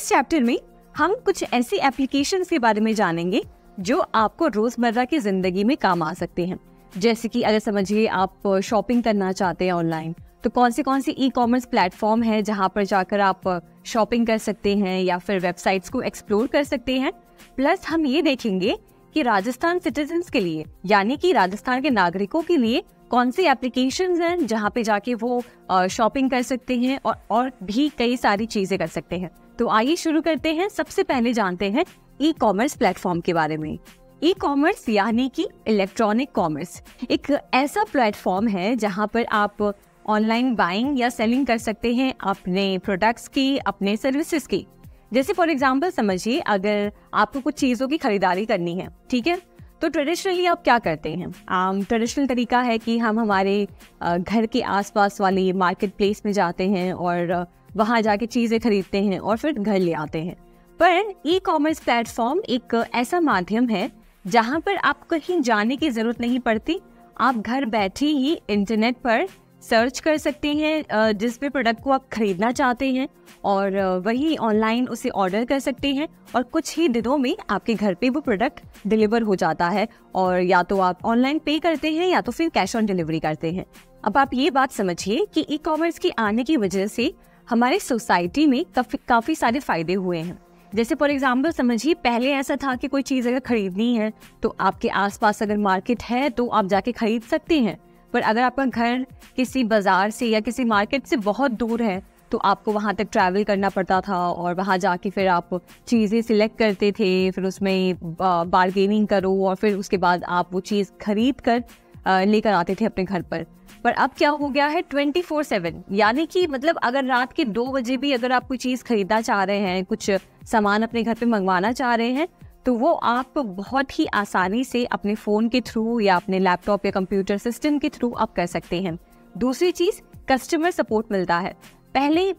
इस चैप्टर में हम कुछ ऐसी एप्लीकेशंस के बारे में जानेंगे जो आपको रोजमर्रा की जिंदगी में काम आ सकते हैं। जैसे कि अगर समझिए आप शॉपिंग करना चाहते हैं ऑनलाइन, तो कौन सी ई कॉमर्स प्लेटफॉर्म है जहां पर जाकर आप शॉपिंग कर सकते हैं या फिर वेबसाइट्स को एक्सप्लोर कर सकते हैं। प्लस हम ये देखेंगे कि राजस्थान सिटीजन्स के लिए यानी कि राजस्थान के नागरिकों के लिए कौन सी एप्लीकेशंस हैं जहां पे जाके वो शॉपिंग कर सकते हैं और भी कई सारी चीजें कर सकते हैं। तो आइए शुरू करते हैं। सबसे पहले जानते हैं ई कॉमर्स प्लेटफॉर्म के बारे में। ई कॉमर्स यानी कि इलेक्ट्रॉनिक कॉमर्स एक ऐसा प्लेटफॉर्म है जहां पर आप ऑनलाइन बाइंग या सेलिंग कर सकते हैं अपने प्रोडक्ट्स की, अपने सर्विसेज की। जैसे फॉर एग्जांपल समझिए अगर आपको कुछ चीज़ों की खरीदारी करनी है, ठीक है, तो ट्रेडिशनली आप क्या करते हैं? ट्रेडिशनल तरीका है कि हम हमारे घर के आसपास वाली मार्केट प्लेस में जाते हैं और वहाँ जाके चीज़ें खरीदते हैं और फिर घर ले आते हैं। पर ई कॉमर्स प्लेटफॉर्म एक ऐसा माध्यम है जहाँ पर आप कहीं जाने की ज़रूरत नहीं पड़ती। आप घर बैठे ही इंटरनेट पर सर्च कर सकते हैं जिस भी प्रोडक्ट को आप खरीदना चाहते हैं और वही ऑनलाइन उसे ऑर्डर कर सकते हैं और कुछ ही दिनों में आपके घर पे वो प्रोडक्ट डिलीवर हो जाता है। और या तो आप ऑनलाइन पे करते हैं या तो फिर कैश ऑन डिलीवरी करते हैं। अब आप ये बात समझिए कि ई कॉमर्स के आने की वजह से हमारे सोसाइटी में काफ़ी सारे फायदे हुए हैं। जैसे फॉर एग्जाम्पल समझिए पहले ऐसा था कि कोई चीज़ अगर खरीदनी है तो आपके आसपास अगर मार्केट है तो आप जाके खरीद सकते हैं। पर अगर आपका घर किसी बाजार से या किसी मार्केट से बहुत दूर है तो आपको वहाँ तक ट्रैवल करना पड़ता था और वहाँ जाके फिर आप चीज़ें सिलेक्ट करते थे, फिर उसमें बार्गेनिंग करो और फिर उसके बाद आप वो चीज़ खरीद कर लेकर आते थे अपने घर पर अब क्या हो गया है 24/7, यानी कि मतलब अगर रात के 2 बजे भी अगर आप कोई चीज़ खरीदना चाह रहे हैं, कुछ सामान अपने घर पे मंगवाना चाह रहे हैं, तो वो आप बहुत ही आसानी से अपने फ़ोन के थ्रू या अपने लैपटॉप या कंप्यूटर सिस्टम के थ्रू आप कर सकते हैं। दूसरी चीज़ कस्टमर सपोर्ट मिलता है। पहले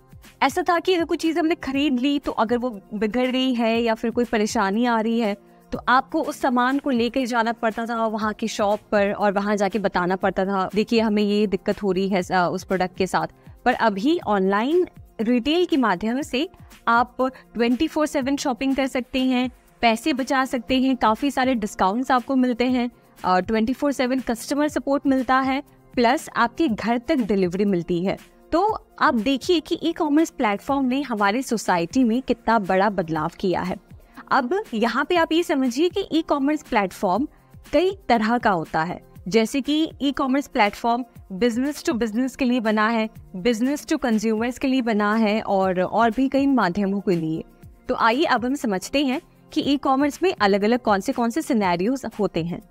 ऐसा था कि अगर कोई चीज़ हमने खरीद ली तो अगर वो बिगड़ गई है या फिर कोई परेशानी आ रही है तो आपको उस सामान को लेकर जाना पड़ता था वहाँ की शॉप पर और वहाँ जाके बताना पड़ता था, देखिए हमें ये दिक्कत हो रही है उस प्रोडक्ट के साथ। पर अभी ऑनलाइन रिटेल के माध्यम से आप 24/7 शॉपिंग कर सकते हैं, पैसे बचा सकते हैं, काफ़ी सारे डिस्काउंट्स आपको मिलते हैं, 24/7 कस्टमर सपोर्ट मिलता है, प्लस आपके घर तक डिलीवरी मिलती है। तो आप देखिए कि ई कॉमर्स प्लेटफॉर्म ने हमारे सोसाइटी में कितना बड़ा बदलाव किया है। अब यहाँ पे आप ये समझिए कि ई कॉमर्स प्लेटफॉर्म कई तरह का होता है। जैसे कि e commerce platform business to business के लिए बना है, बिजनेस टू कंज्यूमर्स के लिए बना है और भी कई माध्यमों के लिए। तो आइए अब हम समझते हैं कि ई कॉमर्स में अलग अलग कौन से सिनेरियोज होते हैं।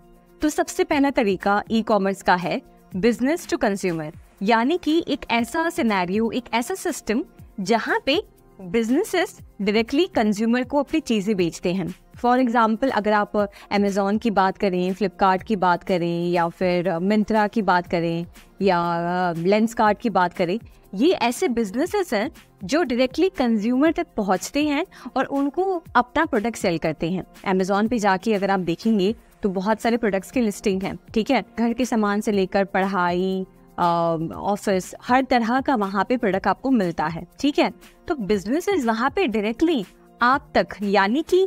तो सबसे पहला तरीका ई कॉमर्स का है बिजनेस टू कंज्यूमर, यानी कि एक ऐसा सिनेरियो, एक ऐसा सिस्टम जहां पे बिजनेसेस डायरेक्टली कंज्यूमर को अपनी चीज़ें बेचते हैं। फॉर एग्जाम्पल अगर आप अमेज़ॉन की बात करें, फ्लिपकार्ट की बात करें या फिर मिंत्रा की बात करें या लेंसकार्ट की बात करें, ये ऐसे बिजनेसेस हैं जो डायरेक्टली कंज्यूमर तक पहुंचते हैं और उनको अपना प्रोडक्ट सेल करते हैं। अमेज़ॉन पे जाके अगर आप देखेंगे तो बहुत सारे प्रोडक्ट्स की लिस्टिंग है, ठीक है, घर के सामान से लेकर पढ़ाई, ऑफिस, हर तरह का वहाँ पे प्रोडक्ट आपको मिलता है, ठीक है। तो बिजनेसेस वहाँ पे डायरेक्टली आप तक यानी कि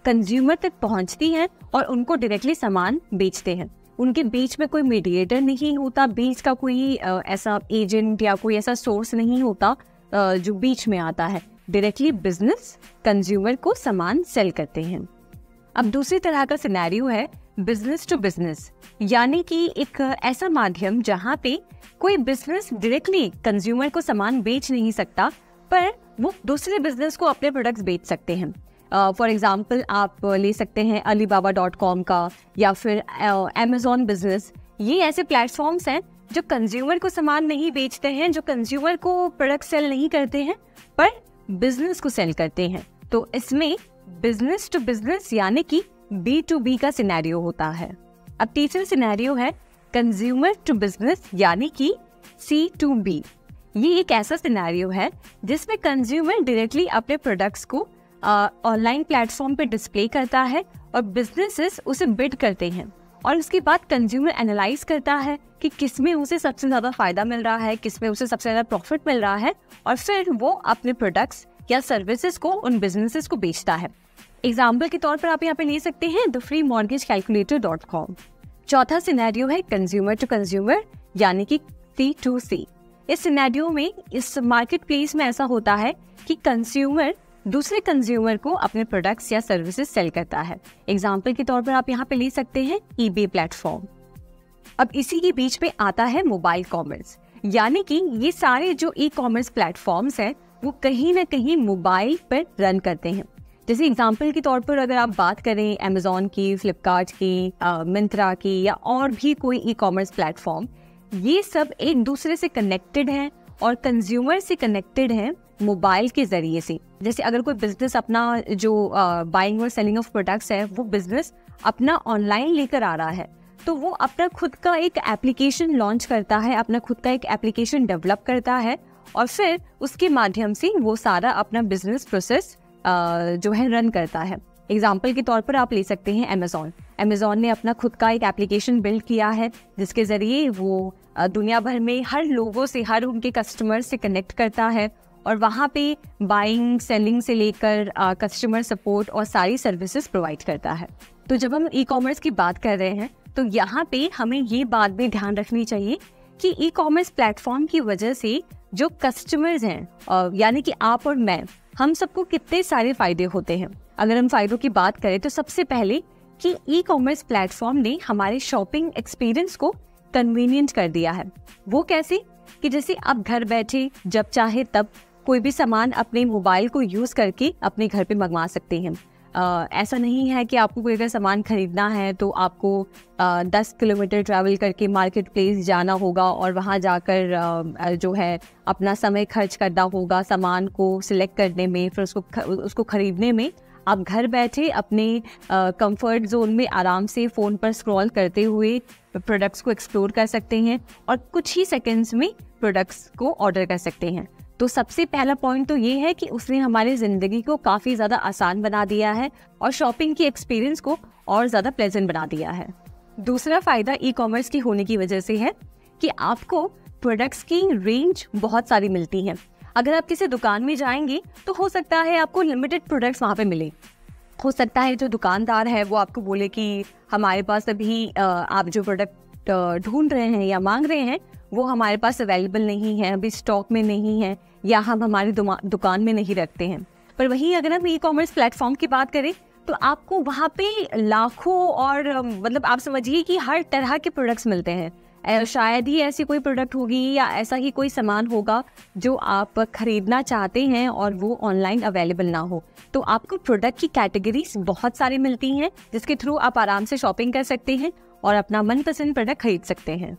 कंज्यूमर तक पहुँचती हैं और उनको डायरेक्टली सामान बेचते हैं। उनके बीच में कोई मीडिएटर नहीं होता, बीच का कोई ऐसा एजेंट या कोई ऐसा सोर्स नहीं होता जो बीच में आता है। डायरेक्टली बिजनेस कंज्यूमर को सामान सेल करते हैं। अब दूसरी तरह का सिनेरियो है बिजनेस टू बिजनेस, यानी कि एक ऐसा माध्यम जहाँ पे कोई बिजनेस डायरेक्टली कंज्यूमर को सामान बेच नहीं सकता, पर वो दूसरे बिजनेस को अपने प्रोडक्ट्स बेच सकते हैं। फॉर एग्जाम्पल आप ले सकते हैं alibaba.com का या फिर अमेज़ॉन बिजनेस। ये ऐसे प्लेटफॉर्म्स हैं जो कंज्यूमर को सामान नहीं बेचते हैं, जो कंज्यूमर को प्रोडक्ट सेल नहीं करते हैं, पर बिजनेस को सेल करते हैं। तो इसमें बिजनेस टू बिजनेस यानी कि B2B का सिनेरियो होता है। अब तीसरा सिनेरियो है कंज्यूमर टू बिजनेस यानी कि C2B। ये एक ऐसा सिनेरियो है जिसमें कंज्यूमर डायरेक्टली अपने प्रोडक्ट्स को ऑनलाइन प्लेटफॉर्म पे डिस्प्ले करता है और बिजनेसेस उसे बिड करते हैं और उसके बाद कंज्यूमर एनालाइज करता है कि किसमें उसे सबसे ज़्यादा फायदा मिल रहा है, किसमें उसे सबसे ज़्यादा प्रॉफिट मिल रहा है, और फिर वो अपने प्रोडक्ट्स या सर्विसेज को उन बिजनेसेस को बेचता है। एग्जाम्पल के तौर पर आप यहाँ पे ले सकते हैं thefreemortgagecalculator.com। चौथा सिनेरियो है कंज्यूमर टू कंज्यूमर यानी कि C2C। इस सिनेरियो में इस मार्केट प्लेस में ऐसा होता है कि कंज्यूमर दूसरे कंज्यूमर को अपने प्रोडक्ट्स या सर्विसेज सेल करता है। एग्जाम्पल के तौर पर आप यहाँ पे ले सकते हैं eBay प्लेटफॉर्म। अब इसी के बीच में आता है मोबाइल कॉमर्स, यानी कि ये सारे जो ई कॉमर्स प्लेटफॉर्म्स हैं वो कहीं ना कहीं मोबाइल पर रन करते हैं। जैसे एग्जाम्पल के तौर पर अगर आप बात करें अमेजोन की, फ्लिपकार्ट की, मिंत्रा की या और भी कोई ई कॉमर्स प्लेटफॉर्म, ये सब एक दूसरे से कनेक्टेड हैं और कंज्यूमर से कनेक्टेड हैं मोबाइल के जरिए से। जैसे अगर कोई बिजनेस अपना जो बाइंग और सेलिंग ऑफ प्रोडक्ट्स है वो बिजनेस अपना ऑनलाइन लेकर आ रहा है, तो वो अपना खुद का एक एप्लीकेशन लॉन्च करता है, अपना खुद का एक एप्लीकेशन डेवलप करता है और फिर उसके माध्यम से वो सारा अपना बिजनेस प्रोसेस जो है रन करता है। एग्जाम्पल के तौर पर आप ले सकते हैं अमेजोन ने अपना खुद का एक एप्लीकेशन बिल्ड किया है जिसके जरिए वो दुनिया भर में हर लोगों से, हर उनके कस्टमर से कनेक्ट करता है और वहाँ पे बाइंग सेलिंग से लेकर कस्टमर सपोर्ट और सारी सर्विसेज प्रोवाइड करता है। तो जब हम ई कॉमर्स की बात कर रहे हैं तो यहाँ पे हमें ये बात भी ध्यान रखनी चाहिए कि ई कॉमर्स प्लेटफॉर्म की वजह से जो कस्टमर्स हैं यानी कि आप और मैं, हम सबको कितने सारे फायदे होते हैं। अगर हम फायदों की बात करें तो सबसे पहले कि ई कॉमर्स प्लेटफॉर्म ने हमारे शॉपिंग एक्सपीरियंस को कन्वीनियंट कर दिया है। वो कैसे कि जैसे आप घर बैठे जब चाहे तब कोई भी सामान अपने मोबाइल को यूज करके अपने घर पे मंगवा सकते हैं। ऐसा नहीं है कि आपको कोई अगर सामान खरीदना है तो आपको 10 किलोमीटर ट्रैवल करके मार्केट प्लेस जाना होगा और वहाँ जाकर जो है अपना समय खर्च करना होगा सामान को सिलेक्ट करने में, फिर उसको खरीदने में। आप घर बैठे अपने कंफर्ट जोन में आराम से फ़ोन पर स्क्रॉल करते हुए प्रोडक्ट्स को एक्सप्लोर कर सकते हैं और कुछ ही सेकंड्स में प्रोडक्ट्स को ऑर्डर कर सकते हैं। तो सबसे पहला पॉइंट तो ये है कि उसने हमारी ज़िंदगी को काफ़ी ज़्यादा आसान बना दिया है और शॉपिंग की एक्सपीरियंस को और ज़्यादा प्लेजेंट बना दिया है। दूसरा फ़ायदा ई कॉमर्स की होने की वजह से है कि आपको प्रोडक्ट्स की रेंज बहुत सारी मिलती है। अगर आप किसी दुकान में जाएंगे तो हो सकता है आपको लिमिटेड प्रोडक्ट्स वहाँ पे मिले। हो सकता है जो दुकानदार है वो आपको बोले कि हमारे पास अभी आप जो प्रोडक्ट ढूंढ रहे हैं या मांग रहे हैं वो हमारे पास अवेलेबल नहीं है, अभी स्टॉक में नहीं है या हम हमारी दुकान में नहीं रखते हैं। पर वहीं अगर हम ई कॉमर्स प्लेटफॉर्म की बात करें तो आपको वहाँ पे लाखों और मतलब आप समझिए कि हर तरह के प्रोडक्ट्स मिलते हैं। शायद ही ऐसी कोई प्रोडक्ट होगी या ऐसा ही कोई सामान होगा जो आप खरीदना चाहते हैं और वो ऑनलाइन अवेलेबल ना हो। तो आपको प्रोडक्ट की कैटेगरीज बहुत सारी मिलती हैं जिसके थ्रू आप आराम से शॉपिंग कर सकते हैं और अपना मनपसंद प्रोडक्ट खरीद सकते हैं।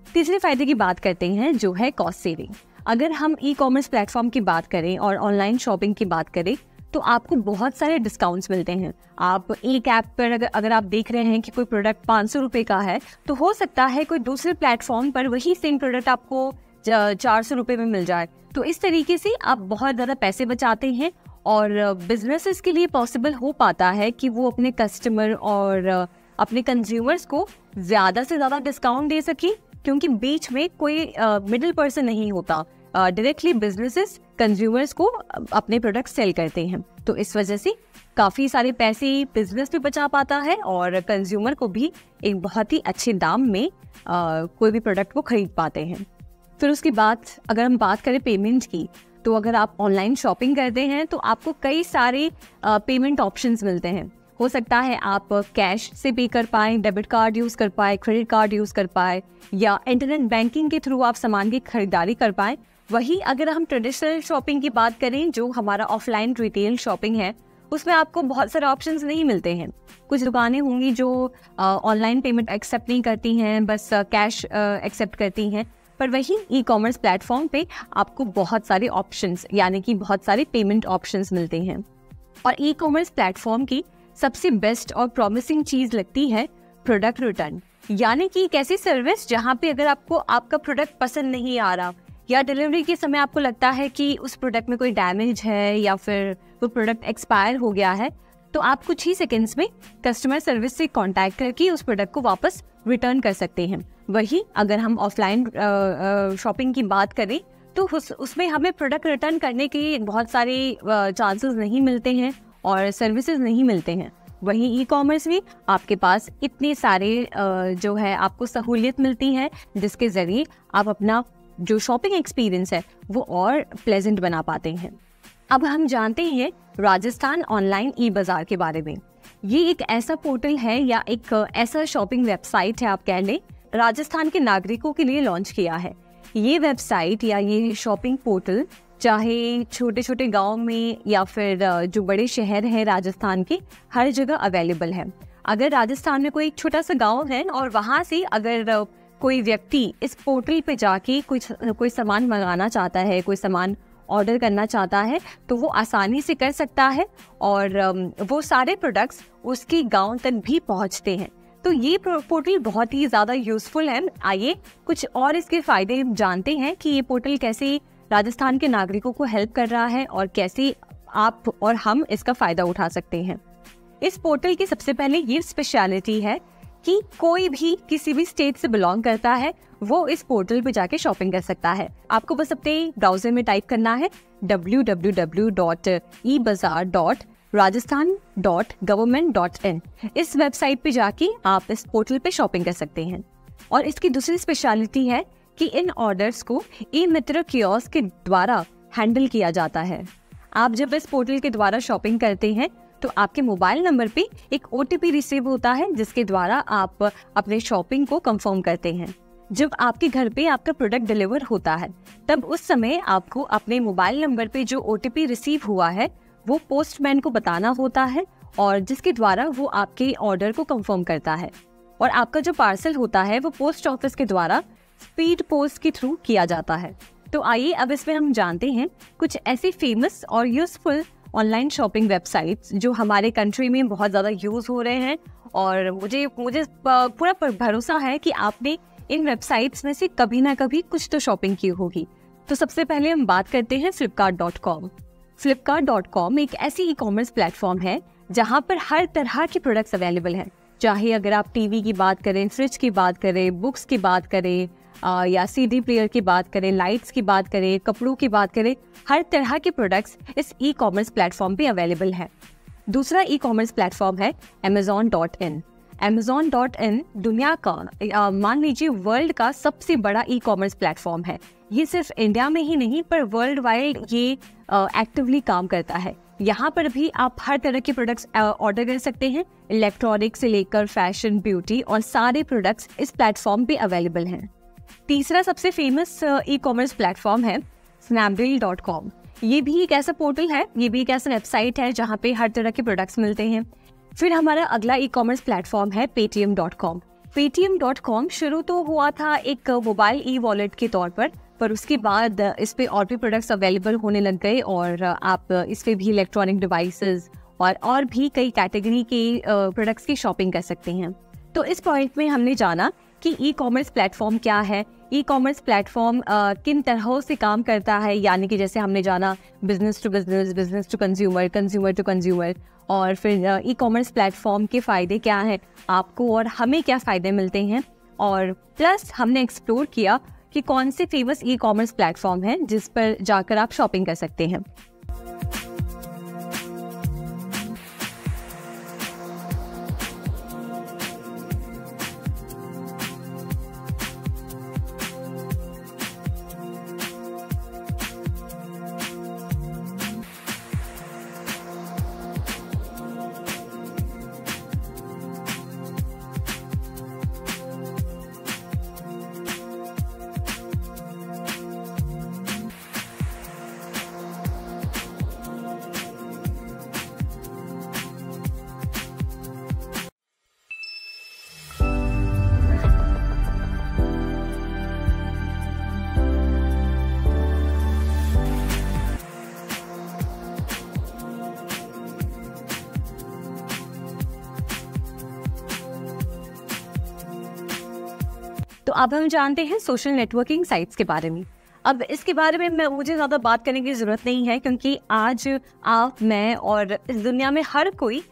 तीसरे फायदे की बात करते हैं जो है कॉस्ट सेविंग। अगर हम ई कॉमर्स प्लेटफॉर्म की बात करें और ऑनलाइन शॉपिंग की बात करें तो आपको बहुत सारे डिस्काउंट्स मिलते हैं। आप एक ऐप पर अगर आप देख रहे हैं कि कोई प्रोडक्ट 500 रुपये का है तो हो सकता है कोई दूसरे प्लेटफॉर्म पर वही सेम प्रोडक्ट आपको 400 रुपये में मिल जाए। तो इस तरीके से आप बहुत ज़्यादा पैसे बचाते हैं और बिजनेसेस के लिए पॉसिबल हो पाता है कि वो अपने कस्टमर और अपने कंज्यूमर्स को ज़्यादा से ज़्यादा डिस्काउंट दे सके, क्योंकि बीच में कोई मिडिल पर्सन नहीं होता। डायरेक्टली बिजनेसेस कंज्यूमर्स को अपने प्रोडक्ट सेल करते हैं। तो इस वजह से काफ़ी सारे पैसे बिजनेस भी बचा पाता है और कंज्यूमर को भी एक बहुत ही अच्छे दाम में कोई भी प्रोडक्ट को खरीद पाते हैं। फिर उसके बाद अगर हम बात करें पेमेंट की, तो अगर आप ऑनलाइन शॉपिंग करते हैं तो आपको कई सारे पेमेंट ऑप्शंस मिलते हैं। हो सकता है आप कैश से पे कर पाएँ, डेबिट कार्ड यूज़ कर पाएँ, क्रेडिट कार्ड यूज़ कर पाएँ या इंटरनेट बैंकिंग के थ्रू आप सामान की खरीदारी कर पाएँ। वहीं अगर हम ट्रेडिशनल शॉपिंग की बात करें, जो हमारा ऑफलाइन रिटेल शॉपिंग है, उसमें आपको बहुत सारे ऑप्शंस नहीं मिलते हैं। कुछ दुकानें होंगी जो ऑनलाइन पेमेंट एक्सेप्ट नहीं करती हैं, बस कैश एक्सेप्ट करती हैं। पर वहीं ई कॉमर्स प्लेटफॉर्म पे आपको बहुत सारे ऑप्शंस यानी कि बहुत सारे पेमेंट ऑप्शंस मिलते हैं। और ई कॉमर्स प्लेटफॉर्म की सबसे बेस्ट और प्रॉमिसिंग चीज़ लगती है प्रोडक्ट रिटर्न, यानी कि एक ऐसी सर्विस जहाँ पे अगर आपको आपका प्रोडक्ट पसंद नहीं आ रहा या डिलीवरी के समय आपको लगता है कि उस प्रोडक्ट में कोई डैमेज है या फिर वो प्रोडक्ट एक्सपायर हो गया है, तो आप कुछ ही सेकंड्स में कस्टमर सर्विस से कांटेक्ट करके उस प्रोडक्ट को वापस रिटर्न कर सकते हैं। वहीं अगर हम ऑफलाइन शॉपिंग की बात करें तो उसमें हमें प्रोडक्ट रिटर्न करने के बहुत सारे चांसेस नहीं मिलते हैं और सर्विसेज नहीं मिलते हैं। वहीं ई कॉमर्स में आपके पास इतने सारे जो है आपको सहूलियत मिलती है, जिसके ज़रिए आप अपना जो शॉपिंग एक्सपीरियंस है वो और प्लेजेंट बना पाते हैं। अब हम जानते हैं राजस्थान ऑनलाइन ई बाज़ार के बारे में। ये एक ऐसा पोर्टल है या एक ऐसा शॉपिंग वेबसाइट है, आप कह लें, राजस्थान के नागरिकों के लिए लॉन्च किया है। ये वेबसाइट या ये शॉपिंग पोर्टल चाहे छोटे छोटे गांव में या फिर जो बड़े शहर हैं राजस्थान के, हर जगह अवेलेबल है। अगर राजस्थान में कोई एक छोटा सा गांव है और वहाँ से अगर कोई व्यक्ति इस पोर्टल पे जाके कोई सामान मंगाना चाहता है, कोई सामान ऑर्डर करना चाहता है, तो वो आसानी से कर सकता है और वो सारे प्रोडक्ट्स उसके गांव तक भी पहुंचते हैं। तो ये पोर्टल बहुत ही ज़्यादा यूज़फुल है। आइए कुछ और इसके फ़ायदे जानते हैं कि ये पोर्टल कैसे राजस्थान के नागरिकों को हेल्प कर रहा है और कैसे आप और हम इसका फ़ायदा उठा सकते हैं। इस पोर्टल की सबसे पहले ये स्पेशलिटी है कि कोई भी किसी भी स्टेट से बिलोंग करता है वो इस पोर्टल पे जाके शॉपिंग कर सकता है। आपको बस अपने ब्राउजर में टाइप करना है www.ebazar.rajasthan.government.in। इस वेबसाइट पे जाके आप इस पोर्टल पे शॉपिंग कर सकते हैं। और इसकी दूसरी स्पेशलिटी है कि इन ऑर्डर्स को ई मित्र कियोस्क के द्वारा हैंडल किया जाता है। आप जब इस पोर्टल के द्वारा शॉपिंग करते हैं तो आपके मोबाइल नंबर पे एक OTP रिसीव होता है, जिसके द्वारा आप अपने शॉपिंग को कंफर्म करते हैं। जब आपके घर पे आपका प्रोडक्ट डिलीवर होता है तब उस समय आपको अपने मोबाइल नंबर पे जो OTP रिसीव हुआ है वो पोस्टमैन को बताना होता है, और जिसके द्वारा वो आपके ऑर्डर को कंफर्म करता है। और आपका जो पार्सल होता है वो पोस्ट ऑफिस के द्वारा स्पीड पोस्ट के थ्रू किया जाता है। तो आइए अब इसमें हम जानते हैं कुछ ऐसी फेमस और यूजफुल ऑनलाइन शॉपिंग वेबसाइट्स जो हमारे कंट्री में बहुत ज़्यादा यूज़ हो रहे हैं, और मुझे पूरा भरोसा है कि आपने इन वेबसाइट्स में से कभी ना कभी कुछ तो शॉपिंग की होगी। तो सबसे पहले हम बात करते हैं flipkart.com। flipkart.com एक ऐसी ई कॉमर्स प्लेटफॉर्म है जहाँ पर हर तरह के प्रोडक्ट्स अवेलेबल हैं। चाहे अगर आप टीवी की बात करें, फ्रिज की बात करें, बुक्स की बात करें या CD प्लेयर की बात करें, लाइट्स की बात करें, कपड़ों की बात करें, हर तरह के प्रोडक्ट्स इस ई कॉमर्स प्लेटफॉर्म पे अवेलेबल है। दूसरा ई कॉमर्स प्लेटफॉर्म है Amazon.in। Amazon.in दुनिया का मान लीजिए वर्ल्ड का सबसे बड़ा ई कॉमर्स प्लेटफॉर्म है। ये सिर्फ इंडिया में ही नहीं पर वर्ल्ड वाइड ये एक्टिवली काम करता है। यहाँ पर भी आप हर तरह के प्रोडक्ट्स ऑर्डर कर सकते हैं। इलेक्ट्रॉनिक से लेकर फैशन, ब्यूटी और सारे प्रोडक्ट्स इस प्लेटफॉर्म पे अवेलेबल हैं। तीसरा सबसे फेमस ई कॉमर्स प्लेटफॉर्म है Snapdeal.com। ये भी एक ऐसा पोर्टल है, ये भी एक ऐसा वेबसाइट है जहाँ पे हर तरह के प्रोडक्ट्स मिलते हैं। फिर हमारा अगला ई कॉमर्स प्लेटफॉर्म है Paytm.com। Paytm.com शुरू तो हुआ था एक मोबाइल ई वॉलेट के तौर पर उसके बाद इस पे और भी प्रोडक्ट्स अवेलेबल होने लग गए और आप इस पे भी इलेक्ट्रॉनिक डिवाइसेस और भी कई कैटेगरी के प्रोडक्ट्स की शॉपिंग कर सकते हैं। तो इस पॉइंट में हमने जाना कि ई कॉमर्स प्लेटफॉर्म क्या है, ई कॉमर्स प्लेटफॉर्म किन तरह से काम करता है, यानी कि जैसे हमने जाना business to business, business to consumer, consumer to consumer, और फिर ई कॉमर्स प्लेटफॉर्म के फ़ायदे क्या हैं, आपको और हमें क्या फ़ायदे मिलते हैं, और प्लस हमने एक्सप्लोर किया कि कौन से फेमस ई कॉमर्स प्लेटफॉर्म हैं जिस पर जाकर आप शॉपिंग कर सकते हैं। तो अब हम जानते हैं सोशल नेटवर्किंग साइट्स के बारे में। अब इसके बारे में मुझे ज़्यादा बात करने की ज़रूरत नहीं है, क्योंकि आज आप, मैं और इस दुनिया में हर कोई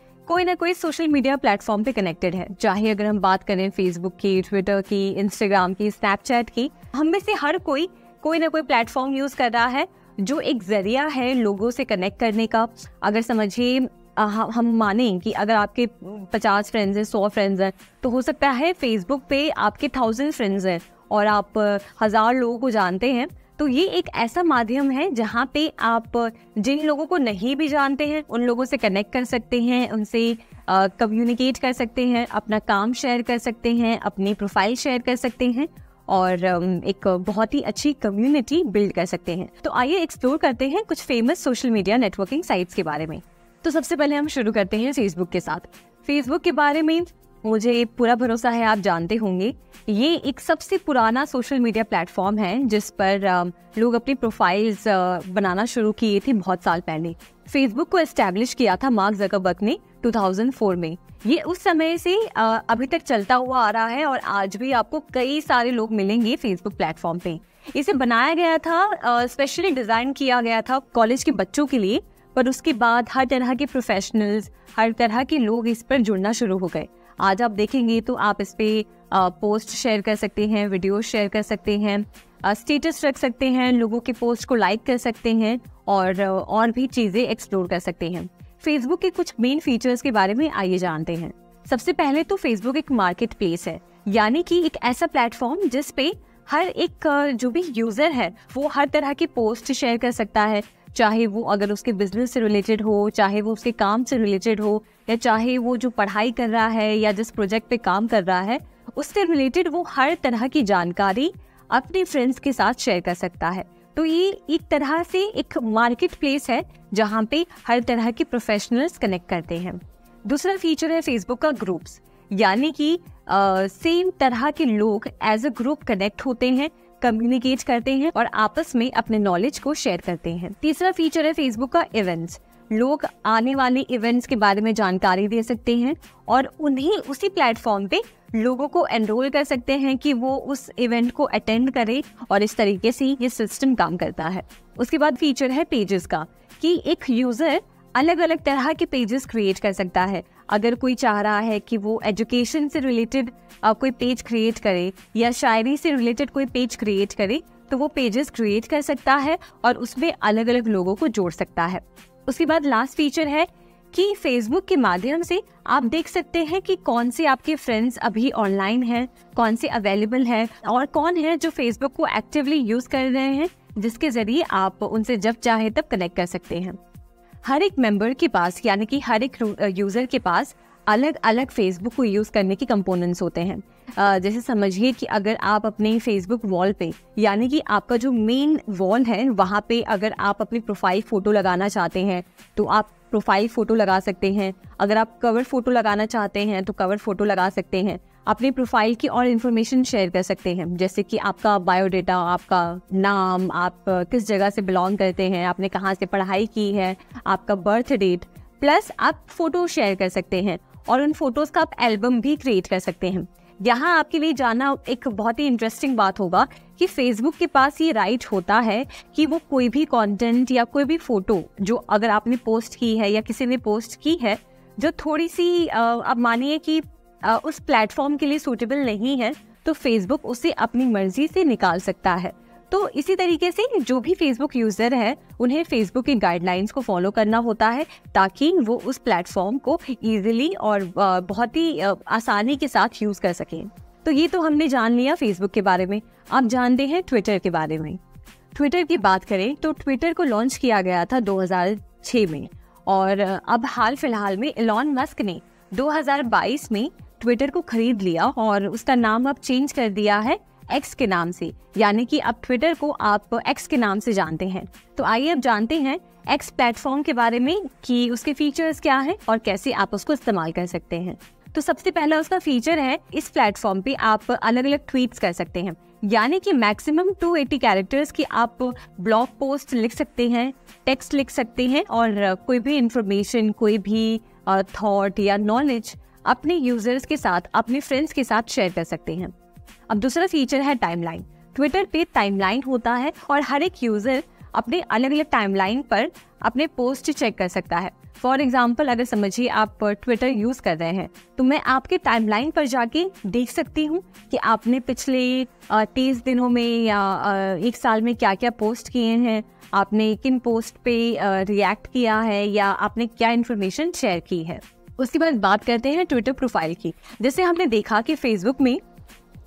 ना कोई सोशल मीडिया प्लेटफॉर्म पे कनेक्टेड है। चाहे अगर हम बात करें फेसबुक की, ट्विटर की, इंस्टाग्राम की, स्नैपचैट की, हम में से हर कोई कोई ना कोई प्लेटफॉर्म यूज़ कर रहा है जो एक जरिया है लोगों से कनेक्ट करने का। अगर समझिए हम मानें कि अगर आपके 50 फ्रेंड्स हैं, 100 फ्रेंड्स हैं, तो हो सकता है फेसबुक पे आपके 1000 फ्रेंड्स हैं और आप 1000 लोगों को जानते हैं। तो ये एक ऐसा माध्यम है जहाँ पे आप जिन लोगों को नहीं भी जानते हैं उन लोगों से कनेक्ट कर सकते हैं, उनसे कम्युनिकेट कर सकते हैं, अपना काम शेयर कर सकते हैं, अपनी प्रोफाइल शेयर कर सकते हैं और एक बहुत ही अच्छी कम्युनिटी बिल्ड कर सकते हैं। तो आइए एक्सप्लोर करते हैं कुछ famous social media networking sites के बारे में। तो सबसे पहले हम शुरू करते हैं फेसबुक के साथ। फेसबुक के बारे में मुझे पूरा भरोसा है आप जानते होंगे। ये एक सबसे पुराना सोशल मीडिया प्लेटफॉर्म है जिस पर लोग अपनी प्रोफाइल्स बनाना शुरू किए थे बहुत साल पहले। फेसबुक को एस्टैब्लिश किया था मार्क ज़करबर्ग ने 2004 में। ये उस समय से अभी तक चलता हुआ आ रहा है और आज भी आपको कई सारे लोग मिलेंगे फेसबुक प्लेटफॉर्म पे। इसे बनाया गया था, स्पेशली डिज़ाइन किया गया था कॉलेज के बच्चों के लिए, पर उसके बाद हर तरह के प्रोफेशनल्स, हर तरह के लोग इस पर जुड़ना शुरू हो गए। आज आप देखेंगे तो आप इस पे पोस्ट शेयर कर सकते हैं, वीडियो शेयर कर सकते हैं, स्टेटस रख सकते हैं, लोगों के पोस्ट को लाइक कर सकते हैं और भी चीज़ें एक्सप्लोर कर सकते हैं। फेसबुक के कुछ मेन फीचर्स के बारे में आइए जानते हैं। सबसे पहले तो फेसबुक एक मार्केट प्लेस है, यानी कि एक ऐसा प्लेटफॉर्म जिस पे हर एक जो भी यूज़र है वो हर तरह की पोस्ट शेयर कर सकता है, चाहे वो अगर उसके बिजनेस से रिलेटेड हो, चाहे वो उसके काम से रिलेटेड हो, या चाहे वो जो पढ़ाई कर रहा है या जिस प्रोजेक्ट पे काम कर रहा है उससे रिलेटेड वो हर तरह की जानकारी अपने फ्रेंड्स के साथ शेयर कर सकता है। तो ये एक तरह से एक मार्केट प्लेस है जहाँ पे हर तरह के प्रोफेशनल्स कनेक्ट करते हैं। दूसरा फीचर है फेसबुक का ग्रुप्स, यानी कि सेम तरह के लोग एज अ ग्रुप कनेक्ट होते हैं, कम्युनिकेट करते हैं और आपस में अपने नॉलेज को शेयर करते हैं। तीसरा फीचर है फेसबुक का इवेंट्स। लोग आने वाले इवेंट्स के बारे में जानकारी दे सकते हैं और उन्हें उसी प्लेटफॉर्म पे लोगों को एनरोल कर सकते हैं कि वो उस इवेंट को अटेंड करें और इस तरीके से ये सिस्टम काम करता है। उसके बाद फीचर है पेजेस का, कि एक यूजर अलग अलग तरह के पेजेस क्रिएट कर सकता है। अगर कोई चाह रहा है कि वो एजुकेशन से रिलेटेड कोई पेज क्रिएट करे या शायरी से रिलेटेड कोई पेज क्रिएट करे तो वो पेजेस क्रिएट कर सकता है और उसमें अलग अलग लोगों को जोड़ सकता है। उसके बाद लास्ट फीचर है कि फेसबुक के माध्यम से आप देख सकते हैं कि कौन से आपके फ्रेंड्स अभी ऑनलाइन हैं, कौन से अवेलेबल है और कौन है जो फेसबुक को एक्टिवली यूज कर रहे हैं, जिसके जरिए आप उनसे जब चाहे तब कनेक्ट कर सकते हैं। हर एक मेंबर के पास, यानी कि हर एक यूजर के पास अलग अलग फेसबुक को यूज करने के कंपोनेंट्स होते हैं। जैसे समझिए कि अगर आप अपने फेसबुक वॉल पे, यानी कि आपका जो मेन वॉल है वहाँ पे अगर आप अपनी प्रोफाइल फोटो लगाना चाहते हैं तो आप प्रोफाइल फोटो लगा सकते हैं। अगर आप कवर फोटो लगाना चाहते हैं तो कवर फोटो लगा सकते हैं। अपनी प्रोफाइल की और इन्फॉर्मेशन शेयर कर सकते हैं, जैसे कि आपका बायोडेटा, आपका नाम, आप किस जगह से बिलोंग करते हैं, आपने कहाँ से पढ़ाई की है, आपका बर्थ डेट, प्लस आप फोटो शेयर कर सकते हैं और उन फोटोज का आप एल्बम भी क्रिएट कर सकते हैं। यहाँ आपके लिए जानना एक बहुत ही इंटरेस्टिंग बात होगा कि फेसबुक के पास ये राइट होता है कि वो कोई भी कंटेंट या कोई भी फोटो जो अगर आपने पोस्ट की है या किसी ने पोस्ट की है जो थोड़ी सी आप मानिए कि उस प्लेटफॉर्म के लिए सूटेबल नहीं है, तो फेसबुक उसे अपनी मर्जी से निकाल सकता है। तो इसी तरीके से जो भी फेसबुक यूजर है उन्हें फेसबुक की गाइडलाइंस को फॉलो करना होता है ताकि वो उस प्लेटफॉर्म को इजीली और बहुत ही आसानी के साथ यूज कर सकें। तो ये तो हमने जान लिया फेसबुक के बारे में। आप जानते हैं ट्विटर के बारे में। ट्विटर की बात करें तो ट्विटर को लॉन्च किया गया था 2006 में और अब हाल फिलहाल में एलॉन मस्क ने 2022 में ट्विटर को खरीद लिया और उसका नाम अब चेंज कर दिया है एक्स के नाम से, यानी कि अब ट्विटर को आप एक्स के नाम से जानते हैं। तो आइए अब जानते हैं एक्स प्लेटफॉर्म के बारे में कि उसके फीचर्स क्या हैं और कैसे आप उसको इस्तेमाल कर सकते हैं। तो सबसे पहला उसका फीचर है, इस प्लेटफॉर्म पे आप अलग अलग ट्वीट्स कर सकते हैं, यानी कि मैक्सिमम 280 कैरेक्टर्स की आप ब्लॉग पोस्ट लिख सकते हैं, टेक्स्ट लिख सकते हैं और कोई भी इंफॉर्मेशन, कोई भी थॉट या नॉलेज अपने यूजर्स के साथ, अपने फ्रेंड्स के साथ शेयर कर सकते हैं। अब दूसरा फीचर है टाइमलाइन। ट्विटर पे टाइमलाइन होता है और हर एक यूजर अपने अलग अलग टाइमलाइन पर अपने पोस्ट चेक कर सकता है। फॉर एग्जाम्पल, अगर समझिए आप ट्विटर यूज़ कर रहे हैं तो मैं आपके टाइमलाइन पर जाके देख सकती हूँ कि आपने पिछले 30 दिनों में या 1 साल में क्या क्या पोस्ट किए हैं, आपने किन पोस्ट पे रिएक्ट किया है या आपने क्या इन्फॉर्मेशन शेयर की है। उसके बाद बात करते हैं ट्विटर प्रोफाइल की। जैसे हमने देखा कि फेसबुक में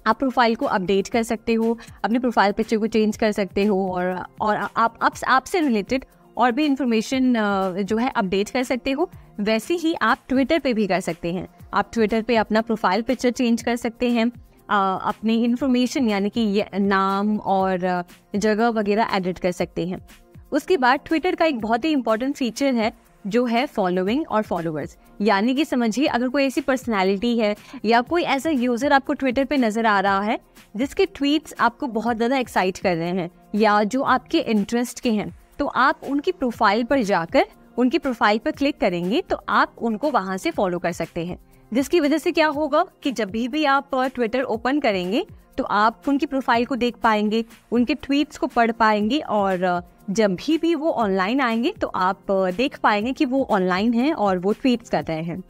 आप प्रोफाइल को अपडेट कर सकते हो, अपने प्रोफाइल पिक्चर को चेंज कर सकते हो और आपसे रिलेटेड और भी इंफॉर्मेशन जो है अपडेट कर सकते हो। वैसे ही आप ट्विटर पे भी कर सकते हैं। आप ट्विटर पे अपना प्रोफाइल पिक्चर चेंज कर सकते हैं, अपनी इंफॉर्मेशन यानी कि नाम और जगह वगैरह एडिट कर सकते हैं। उसके बाद ट्विटर का एक बहुत ही इंपॉर्टेंट फीचर है जो है फॉलोइंग और फॉलोअर्स। यानी कि समझिए अगर कोई ऐसी पर्सनालिटी है या कोई ऐसा यूज़र आपको ट्विटर पे नज़र आ रहा है जिसके ट्वीट्स आपको बहुत ज़्यादा एक्साइट कर रहे हैं या जो आपके इंटरेस्ट के हैं, तो आप उनकी प्रोफाइल पर जाकर उनकी प्रोफाइल पर क्लिक करेंगे तो आप उनको वहाँ से फॉलो कर सकते हैं। जिसकी वजह से क्या होगा कि जब भी आप ट्विटर ओपन करेंगे तो आप उनकी प्रोफाइल को देख पाएंगे, उनके ट्वीट्स को पढ़ पाएंगे और जब भी वो ऑनलाइन आएंगे तो आप देख पाएंगे कि वो ऑनलाइन हैं और वो ट्वीट्स कर रहे हैं।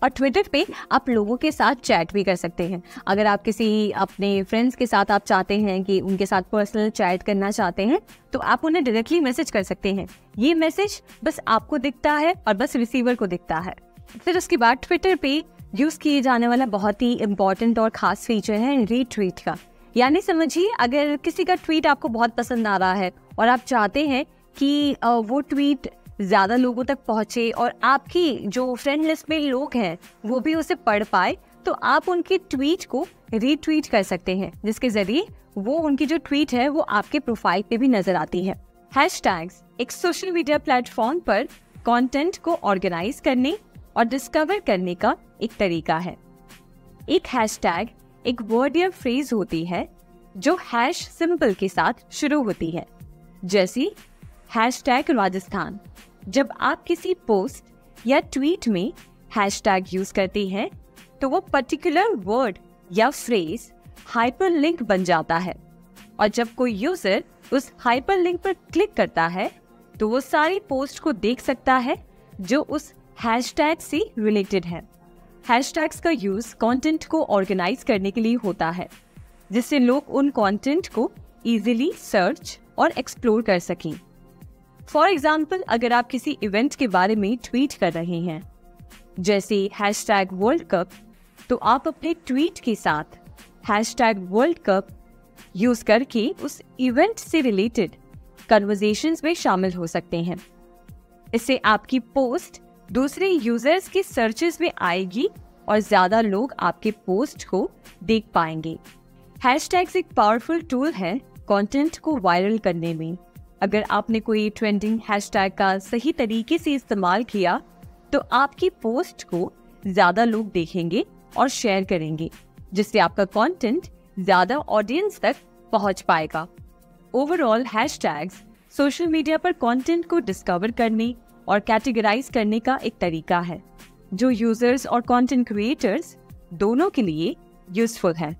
और ट्विटर पे आप लोगों के साथ चैट भी कर सकते हैं। अगर आप किसी अपने फ्रेंड्स के साथ आप चाहते हैं कि उनके साथ पर्सनल चैट करना चाहते हैं तो आप उन्हें डायरेक्टली मैसेज कर सकते हैं। ये मैसेज बस आपको दिखता है और बस रिसीवर को दिखता है। फिर उसके बाद ट्विटर पे यूज़ किए जाने वाला बहुत ही इम्पॉर्टेंट और ख़ास फीचर है रीट्वीट का। यानी समझिए अगर किसी का ट्वीट आपको बहुत पसंद आ रहा है और आप चाहते हैं कि वो ट्वीट ज़्यादा लोगों तक पहुँचे और आपकी जो फ्रेंड लिस्ट में लोग हैं वो भी उसे पढ़ पाए, तो आप उनके ट्वीट को रीट्वीट कर सकते हैं, जिसके ज़रिए वो उनकी जो ट्वीट है वो आपके प्रोफाइल पे भी नज़र आती है। हैशटैग्स एक सोशल मीडिया प्लेटफॉर्म पर कंटेंट को ऑर्गेनाइज करने और डिस्कवर करने का एक तरीका है। एक हैशटैग एक वर्ड या फ्रेज होती है जो हैश सिंबल के साथ शुरू होती है, जैसे हैशटैग राजस्थान। जब आप किसी पोस्ट या ट्वीट में हैशटैग यूज करते हैं तो वो पर्टिकुलर वर्ड या फ्रेज हाइपरलिंक बन जाता है और जब कोई यूजर उस हाइपरलिंक पर क्लिक करता है तो वो सारी पोस्ट को देख सकता है जो उस हैशटैग से रिलेटेड है। हैशटैग्स का यूज कंटेंट को ऑर्गेनाइज करने के लिए होता है, जिससे लोग उन कंटेंट को इजीली सर्च और एक्सप्लोर कर सकें। फॉर एग्जाम्पल, अगर आप किसी इवेंट के बारे में ट्वीट कर रहे हैं जैसे हैशटैग वर्ल्ड कप, तो आप अपने ट्वीट के साथ हैशटैग वर्ल्ड कप यूज करके उस इवेंट से रिलेटेड कन्वर्सेशंस में शामिल हो सकते हैं। इससे आपकी पोस्ट दूसरे यूजर्स के सर्चेस में आएगी और ज्यादा लोग आपके पोस्ट को देख पाएंगे। हैशटैग्स एक पावरफुल टूल है कंटेंट को वायरल करने में। अगर आपने कोई ट्रेंडिंग हैशटैग का सही तरीके से इस्तेमाल किया तो आपकी पोस्ट को ज्यादा लोग देखेंगे और शेयर करेंगे, जिससे आपका कंटेंट ज्यादा ऑडियंस तक पहुंच पाएगा। ओवरऑल हैशटैग्स सोशल मीडिया पर कंटेंट को डिस्कवर करने और कैटेगराइज करने का एक तरीका है जो यूजर्स और कंटेंट क्रिएटर्स दोनों के लिए यूजफुल है।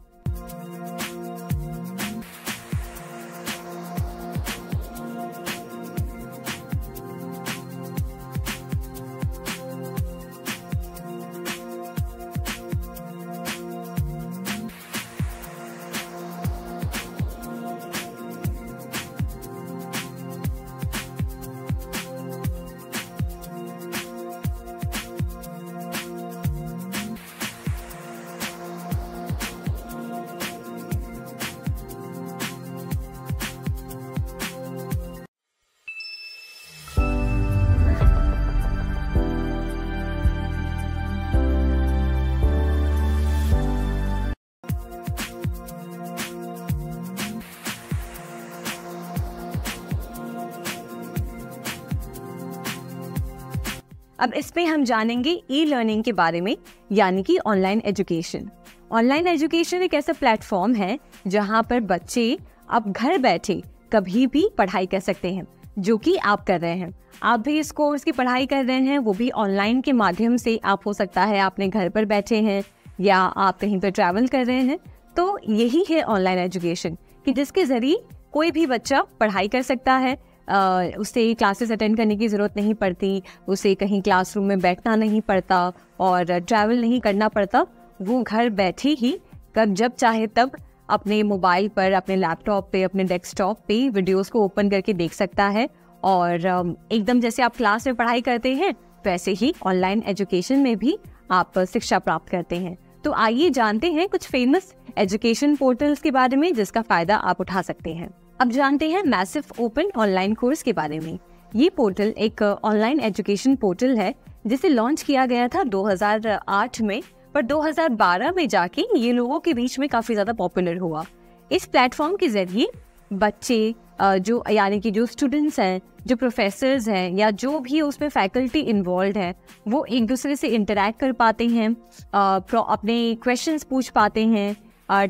अब इस पे हम जानेंगे ई लर्निंग के बारे में, यानी कि ऑनलाइन एजुकेशन। ऑनलाइन एजुकेशन एक ऐसा प्लेटफॉर्म है जहां पर बच्चे अब घर बैठे कभी भी पढ़ाई कर सकते हैं, जो कि आप कर रहे हैं। आप भी इस कोर्स की पढ़ाई कर रहे हैं, वो भी ऑनलाइन के माध्यम से। आप हो सकता है आपने घर पर बैठे हैं या आप कहीं पर ट्रैवल कर रहे हैं। तो यही है ऑनलाइन एजुकेशन कि जिसके जरिए कोई भी बच्चा पढ़ाई कर सकता है, उसे क्लासेस अटेंड करने की ज़रूरत नहीं पड़ती, उसे कहीं क्लासरूम में बैठना नहीं पड़ता और ट्रैवल नहीं करना पड़ता। वो घर बैठे ही कब जब चाहे तब अपने मोबाइल पर, अपने लैपटॉप पे, अपने डेस्कटॉप पे वीडियोस को ओपन करके देख सकता है। और एकदम जैसे आप क्लास में पढ़ाई करते हैं वैसे ही ऑनलाइन एजुकेशन में भी आप शिक्षा प्राप्त करते हैं। तो आइए जानते हैं कुछ फेमस एजुकेशन पोर्टल्स के बारे में जिसका फायदा आप उठा सकते हैं। अब जानते हैं मैसिव ओपन ऑनलाइन कोर्स के बारे में। ये पोर्टल एक ऑनलाइन एजुकेशन पोर्टल है जिसे लॉन्च किया गया था 2008 में, पर 2012 में जाके ये लोगों के बीच में काफी ज्यादा पॉपुलर हुआ। इस प्लेटफॉर्म के जरिए बच्चे जो यानी कि जो स्टूडेंट्स हैं, जो प्रोफेसर्स हैं या जो भी उसमें फैकल्टी इन्वॉल्व है, वो एक दूसरे से इंटरैक्ट कर पाते हैं, अपने क्वेश्चंस पूछ पाते हैं,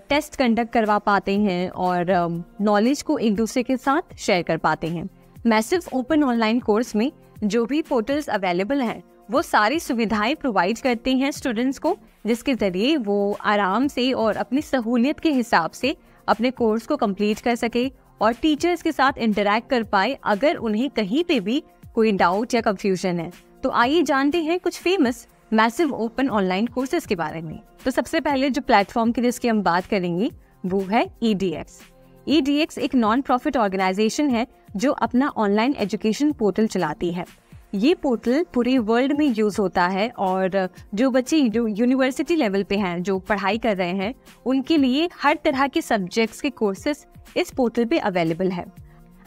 टेस्ट कंडक्ट करवा पाते हैं और नॉलेज को एक दूसरे के साथ शेयर कर पाते हैं। मैसिव ओपन ऑनलाइन कोर्स में जो भी पोर्टल्स अवेलेबल हैं वो सारी सुविधाएं प्रोवाइड करते हैं स्टूडेंट्स को, जिसके जरिए वो आराम से और अपनी सहूलियत के हिसाब से अपने कोर्स को कंप्लीट कर सके और टीचर्स के साथ इंटरैक्ट कर पाए अगर उन्हें कहीं पे भी कोई डाउट या कंफ्यूजन है। तो आइए जानते हैं कुछ famous massive open online courses के बारे में। तो सबसे पहले जो प्लेटफॉर्म की जिसकी हम बात करेंगे वो है EDX। EDX एक नॉन प्रॉफिट ऑर्गेनाइजेशन है जो अपना ऑनलाइन एजुकेशन पोर्टल चलाती है। ये पोर्टल पूरे वर्ल्ड में यूज होता है और जो बच्चे जो यूनिवर्सिटी लेवल पे हैं, जो पढ़ाई कर रहे हैं, उनके लिए हर तरह के सब्जेक्ट्स के कोर्सेज इस पोर्टल पे अवेलेबल है।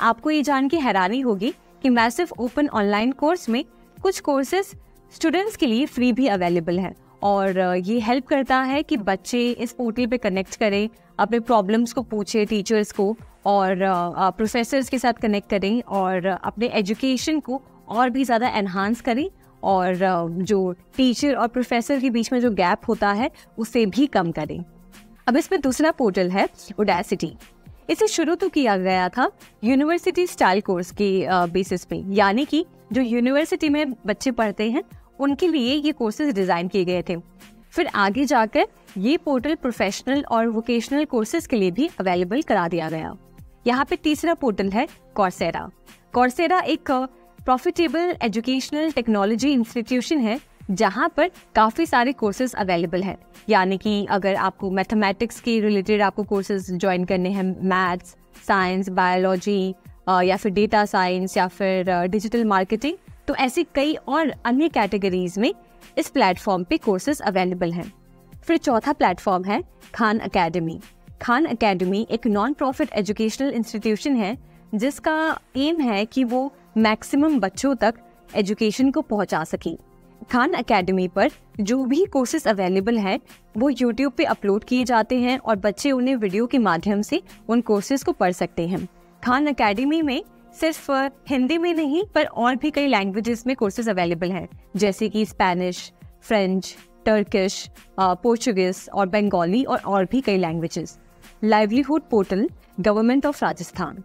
आपको ये जान के हैरानी होगी कि मैसिव ओपन ऑनलाइन कोर्स में कुछ कोर्सेज स्टूडेंट्स के लिए फ्री भी अवेलेबल है और ये हेल्प करता है कि बच्चे इस पोर्टल पे कनेक्ट करें, अपने प्रॉब्लम्स को पूछे टीचर्स को और प्रोफेसर्स के साथ कनेक्ट करें और अपने एजुकेशन को और भी ज़्यादा एनहांस करें और जो टीचर और प्रोफेसर के बीच में जो गैप होता है उसे भी कम करें। अब इसमें दूसरा पोर्टल है Udacity। इसे शुरू तो किया गया था यूनिवर्सिटी स्टाइल कोर्स के बेसिस पे, यानी कि जो यूनिवर्सिटी में बच्चे पढ़ते हैं उनके लिए ये कोर्सेज डिज़ाइन किए गए थे। फिर आगे जाकर ये पोर्टल प्रोफेशनल और वोकेशनल कोर्सेज के लिए भी अवेलेबल करा दिया गया। यहाँ पे तीसरा पोर्टल है Coursera। Coursera एक प्रॉफिटेबल एजुकेशनल टेक्नोलॉजी इंस्टीट्यूशन है जहाँ पर काफ़ी सारे कोर्सेज अवेलेबल हैं। यानी कि अगर आपको मैथमेटिक्स के रिलेटेड आपको कोर्सेज ज्वाइन करने हैं, मैथ्स, साइंस, बायोलॉजी या फिर डेटा साइंस या फिर डिजिटल मार्केटिंग, तो ऐसी कई और अन्य कैटेगरीज में इस प्लेटफॉर्म पे कोर्सेज अवेलेबल हैं। फिर चौथा प्लेटफॉर्म है खान अकेडमी। खान अकेडमी एक नॉन प्रॉफिट एजुकेशनल इंस्टीट्यूशन है जिसका एम है कि वो मैक्सिमम बच्चों तक एजुकेशन को पहुंचा सके। खान अकेडमी पर जो भी कोर्सेज अवेलेबल हैं वो यूट्यूब पे अपलोड किए जाते हैं और बच्चे उन्हें वीडियो के माध्यम से उन कोर्सेज को पढ़ सकते हैं। खान अकेडमी में सिर्फ हिंदी में नहीं पर और भी कई लैंग्वेजेस में कोर्सेज अवेलेबल हैं, जैसे कि स्पेनिश, फ्रेंच, टर्किश, पोर्चुगीज और बंगाली और भी कई languages. Livelihood portal government of Rajasthan,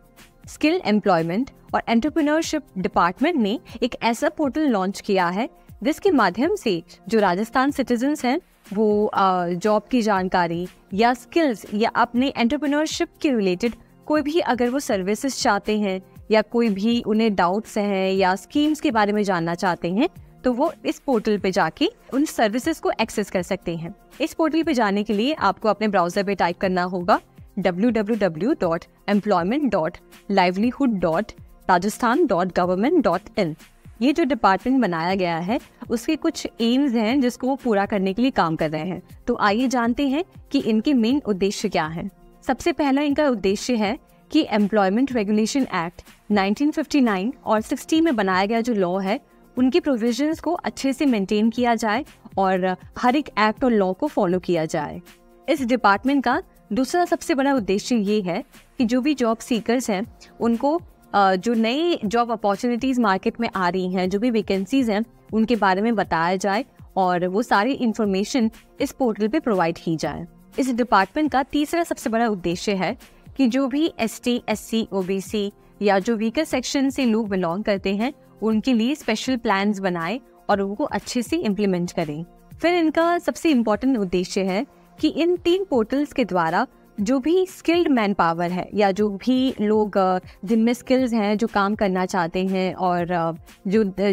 skill employment और एंटरप्रेन्योरशिप डिपार्टमेंट ने एक ऐसा पोर्टल लॉन्च किया है जिसके माध्यम से जो राजस्थान सिटीजन्स हैं वो जॉब की जानकारी या स्किल्स या अपने एंटरप्रेन्योरशिप के रिलेटेड कोई भी अगर वो सर्विसेज चाहते हैं या कोई भी उन्हें डाउट्स हैं या स्कीम्स के बारे में जानना चाहते हैं तो वो इस पोर्टल पे जाके उन सर्विसेज को एक्सेस कर सकते हैं। इस पोर्टल पे जाने के लिए आपको अपने ब्राउजर पे टाइप करना होगा www.employment.livelihood.rajasthan.government.in। ये जो डिपार्टमेंट बनाया गया है उसके कुछ एम्स हैं जिसको वो पूरा करने के लिए काम कर रहे हैं। तो आइए जानते हैं कि इनके मेन उद्देश्य क्या हैं। सबसे पहला इनका उद्देश्य है कि एम्प्लॉयमेंट रेगुलेशन एक्ट 1959 और 60 में बनाया गया जो लॉ है उनकी प्रोविजंस को अच्छे से मेंटेन किया जाए और हर एक एक्ट और लॉ को फॉलो किया जाए। इस डिपार्टमेंट का दूसरा सबसे बड़ा उद्देश्य ये है कि जो भी जॉब सीकर्स हैं उनको जो नई जॉब अपॉर्चुनिटीज मार्केट में आ रही हैं, जो भी वैकेंसीज हैं उनके बारे में बताया जाए और वो सारी इंफॉर्मेशन इस पोर्टल पे प्रोवाइड की जाए। इस डिपार्टमेंट का तीसरा सबसे बड़ा उद्देश्य है कि जो भी ST, SC, OBC या जो वीकर सेक्शन से लोग बिलोंग करते हैं उनके लिए स्पेशल प्लान्स बनाए और उनको अच्छे से इम्प्लीमेंट करें। फिर इनका सबसे इम्पोर्टेंट उद्देश्य है कि इन 3 पोर्टल्स के द्वारा जो भी स्किल्ड मैन पावर है या जो भी लोग जिनमें स्किल्स हैं, जो काम करना चाहते हैं और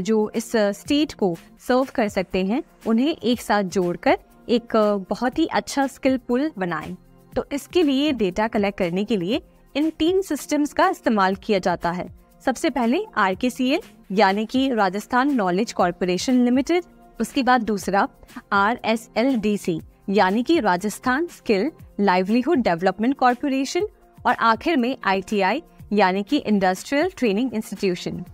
जो इस स्टेट को सर्व कर सकते हैं, उन्हें एक साथ जोड़कर एक बहुत ही अच्छा स्किल पूल बनाएं। तो इसके लिए डेटा कलेक्ट करने के लिए इन 3 सिस्टम्स का इस्तेमाल किया जाता है। सबसे पहले RKCL यानी कि राजस्थान नॉलेज कॉर्पोरेशन लिमिटेड, उसके बाद दूसरा RSLDC यानी कि Rajasthan skill livelihood development corporation, और आखिर में ITI यानी कि इंडस्ट्रियल ट्रेनिंग इंस्टीट्यूशन।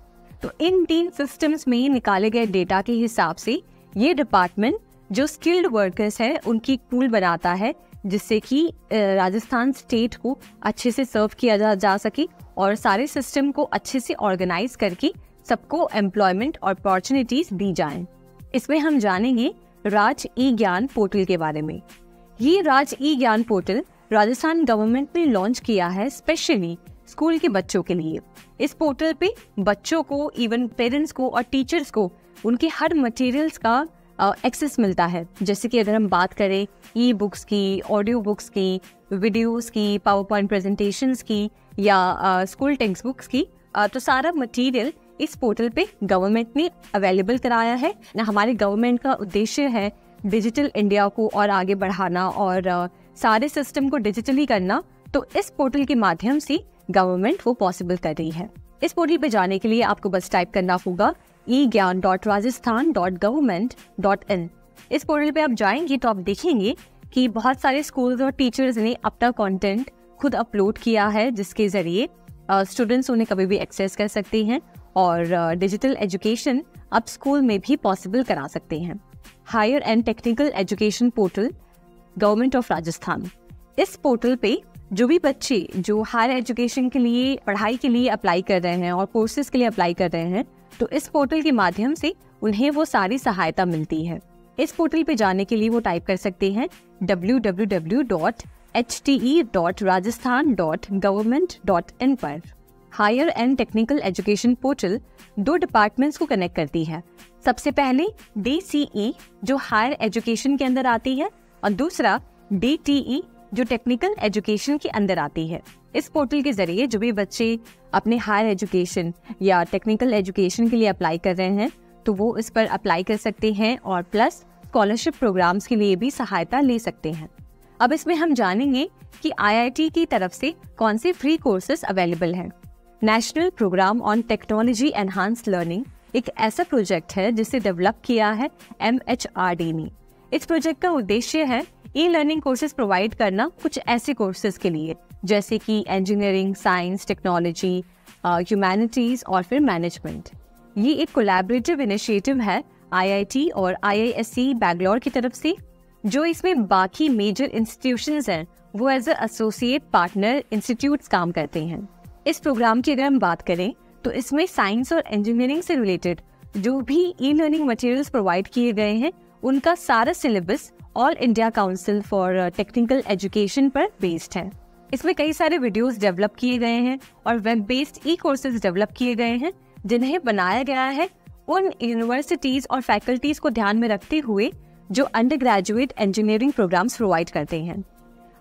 तो इन 3 सिस्टम्स में निकाले गए डेटा के हिसाब से ये डिपार्टमेंट जो स्किल्ड वर्कर्स है उनकी पूल बनाता है, जिससे कि राजस्थान स्टेट को अच्छे से सर्व किया जा सके और सारे सिस्टम को अच्छे से ऑर्गेनाइज करके सबको एम्प्लॉयमेंट और अपॉर्चुनिटीज दी जाएं। इसमें हम जानेंगे राज ई ज्ञान पोर्टल के बारे में। ये राज ई ज्ञान पोर्टल राजस्थान गवर्नमेंट ने लॉन्च किया है स्पेशली स्कूल के बच्चों के लिए। इस पोर्टल पे बच्चों को, इवन पेरेंट्स को और टीचर्स को उनके हर मटेरियल्स का एक्सेस मिलता है। जैसे कि अगर हम बात करें ई बुक्स की, ऑडियो बुक्स की, वीडियोस की, पावर पॉइंट प्रेजेंटेशंस की या स्कूल टेक्स्ट बुक्स की, तो सारा मटेरियल इस पोर्टल पे गवर्नमेंट ने अवेलेबल कराया है। हमारे गवर्नमेंट का उद्देश्य है डिजिटल इंडिया को और आगे बढ़ाना और सारे सिस्टम को डिजिटली करना। तो इस पोर्टल के माध्यम से गवर्नमेंट वो पॉसिबल कर रही है। इस पोर्टल पे जाने के लिए आपको बस टाइप करना होगा egyan.rajasthan.government.in। इस पोर्टल पे आप जाएंगे तो आप देखेंगे कि बहुत सारे स्कूल्स और टीचर्स ने अपना कंटेंट खुद अपलोड किया है, जिसके जरिए स्टूडेंट्स उन्हें कभी भी एक्सेस कर सकते हैं और डिजिटल एजुकेशन अब स्कूल में भी पॉसिबल करा सकते हैं। Higher and technical education portal government of Rajasthan. इस पोर्टल पे जो भी बच्चे जो हायर एजुकेशन के लिए, पढ़ाई के लिए अप्लाई कर रहे हैं और कोर्सेज के लिए अप्लाई कर रहे हैं, तो इस पोर्टल के माध्यम से उन्हें वो सारी सहायता मिलती है। इस पोर्टल पे जाने के लिए वो टाइप कर सकते हैं www.hte.rajasthan.government.in पर। Higher and technical education portal 2 departments को कनेक्ट करती है। सबसे पहले DCE जो हायर एजुकेशन के अंदर आती है और दूसरा DTE जो टेक्निकल एजुकेशन के अंदर आती है। इस पोर्टल के जरिए जो भी बच्चे अपने हायर एजुकेशन या टेक्निकल एजुकेशन के लिए अप्लाई कर रहे हैं, तो वो इस पर अप्लाई कर सकते हैं और प्लस स्कॉलरशिप प्रोग्राम्स के लिए भी सहायता ले सकते हैं। अब इसमें हम जानेंगे कि IIT की तरफ से कौन से फ्री कोर्सेज अवेलेबल हैं। National programme on technology enhanced learning एक ऐसा प्रोजेक्ट है जिसे डेवलप किया है MHRD ने। इस प्रोजेक्ट का उद्देश्य है ई-लर्निंग कोर्सेज प्रोवाइड करना कुछ ऐसे कोर्सेज के लिए जैसे कि इंजीनियरिंग, साइंस, टेक्नोलॉजी, ह्यूमैनिटीज और फिर मैनेजमेंट। ये एक कोलैबोरेटिव इनिशिएटिव है IIT और IISc बैंगलोर की तरफ से, जो इसमें बाकी मेजर इंस्टीट्यूशंस हैं वो एज एसोसिएट पार्टनर इंस्टीट्यूट्स काम करते हैं। इस प्रोग्राम की अगर हम बात करें तो इसमें साइंस और इंजीनियरिंग से रिलेटेड जो भी ई-लर्निंग मटेरियल्स प्रोवाइड किए गए हैं उनका सारा syllabus all India council for technical education पर बेस्ड है। इसमें कई सारे वीडियोस डेवलप किए गए हैं और वेब बेस्ड ई कोर्सेज डेवलप किए गए हैं, जिन्हें बनाया गया है उन यूनिवर्सिटीज और फैकल्टीज को ध्यान में रखते हुए जो undergraduate engineering programmes provide करते हैं।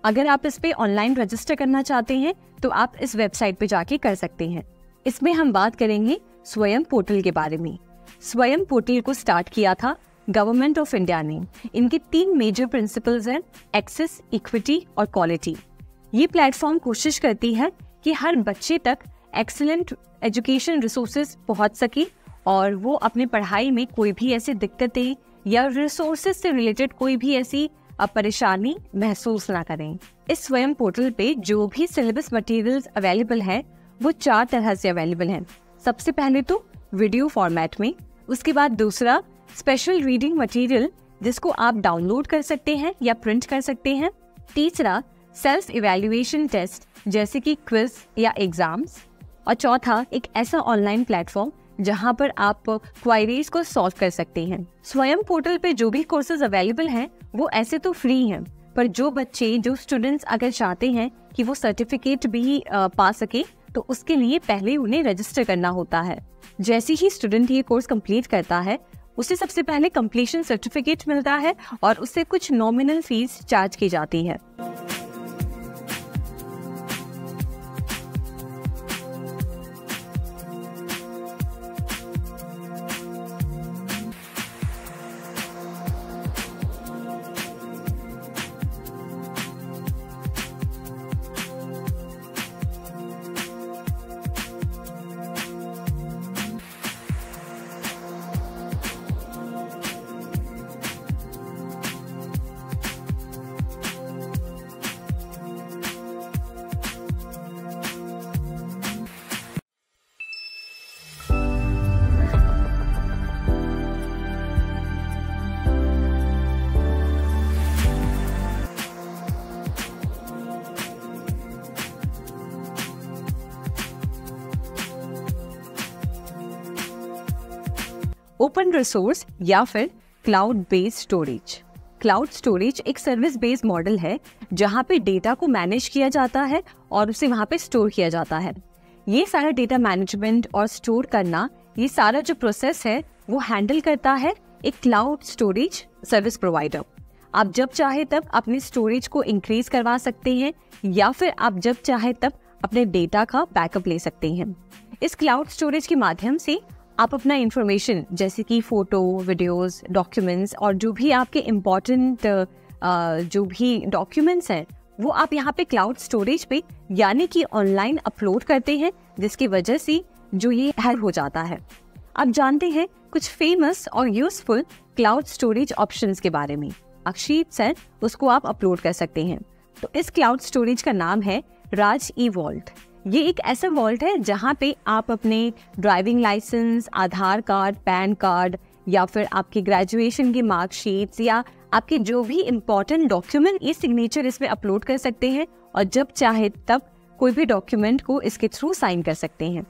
अगर आप इस पे ऑनलाइन रजिस्टर करना चाहते हैं तो आप इस वेबसाइट पे जाके कर सकते हैं। इसमें हम बात करेंगे स्वयं पोर्टल के बारे में। स्वयं पोर्टल को स्टार्ट किया था गवर्नमेंट ऑफ इंडिया ने। इनके 3 मेजर प्रिंसिपल्स हैं, एक्सेस, इक्विटी और क्वालिटी। ये प्लेटफॉर्म कोशिश करती है कि हर बच्चे तक एक्सीलेंट एजुकेशन रिसोर्सेज पहुंच सके और वो अपने पढ़ाई में कोई भी ऐसी दिक्कतें या रिसोर्सेज से रिलेटेड कोई भी ऐसी परेशानी महसूस ना करें। इस स्वयं पोर्टल पे जो भी सिलेबस मटेरियल्स अवेलेबल हैं वो 4 तरह से अवेलेबल हैं। सबसे पहले तो वीडियो फॉर्मेट में, उसके बाद दूसरा स्पेशल रीडिंग मटेरियल जिसको आप डाउनलोड कर सकते हैं या प्रिंट कर सकते हैं, तीसरा सेल्फ इवैल्यूएशन टेस्ट जैसे कि क्विज या एग्जाम्स, और चौथा एक ऐसा ऑनलाइन प्लेटफॉर्म जहां पर आप क्वायरीज को सॉल्व कर सकते हैं। स्वयं पोर्टल पे जो भी कोर्सेज अवेलेबल हैं वो ऐसे तो फ्री हैं, पर जो स्टूडेंट्स अगर चाहते हैं कि वो सर्टिफिकेट भी पा सके तो उसके लिए पहले उन्हें रजिस्टर करना होता है। जैसे ही स्टूडेंट ये कोर्स कंप्लीट करता है उसे सबसे पहले कंप्लीशन सर्टिफिकेट मिलता है और उससे कुछ नॉमिनल फीस चार्ज की जाती है। ओपन रिसोर्स या फिर cloud based storage. Cloud storage एक सर्विस बेस्ड मॉडल है जहाँ पे डेटा को मैनेज किया जाता है और उसे वहाँ पे स्टोर किया जाता है। ये सारा डेटा मैनेजमेंट और स्टोर करना, ये सारा जो प्रोसेस है वो हैंडल करता है एक क्लाउड स्टोरेज सर्विस प्रोवाइडर। आप जब चाहे तब अपने स्टोरेज को इंक्रीज करवा सकते हैं या फिर आप जब चाहे तब अपने डेटा का बैकअप ले सकते हैं। इस क्लाउड स्टोरेज के माध्यम से आप अपना इंफॉर्मेशन जैसे कि फोटो, वीडियोस, डॉक्यूमेंट्स और जो भी आपके इम्पोर्टेंट जो भी डॉक्यूमेंट्स हैं वो आप यहाँ पे क्लाउड स्टोरेज पे यानी कि ऑनलाइन अपलोड करते हैं, जिसकी वजह से जो ये हैक हो जाता है। आप जानते हैं कुछ फेमस और यूजफुल क्लाउड स्टोरेज ऑप्शंस के बारे में। शीट्स है उसको आप अपलोड कर सकते हैं। तो इस क्लाउड स्टोरेज का नाम है राज ई वॉल्ट। ये एक ऐसा वॉल्ट है जहाँ पे आप अपने ड्राइविंग लाइसेंस, आधार कार्ड, पैन कार्ड या फिर आपके ग्रेजुएशन की मार्कशीट्स या आपके जो भी इम्पोर्टेंट डॉक्यूमेंट, ये सिग्नेचर इसमें अपलोड कर सकते हैं और जब चाहे तब कोई भी डॉक्यूमेंट को इसके थ्रू साइन कर सकते हैं।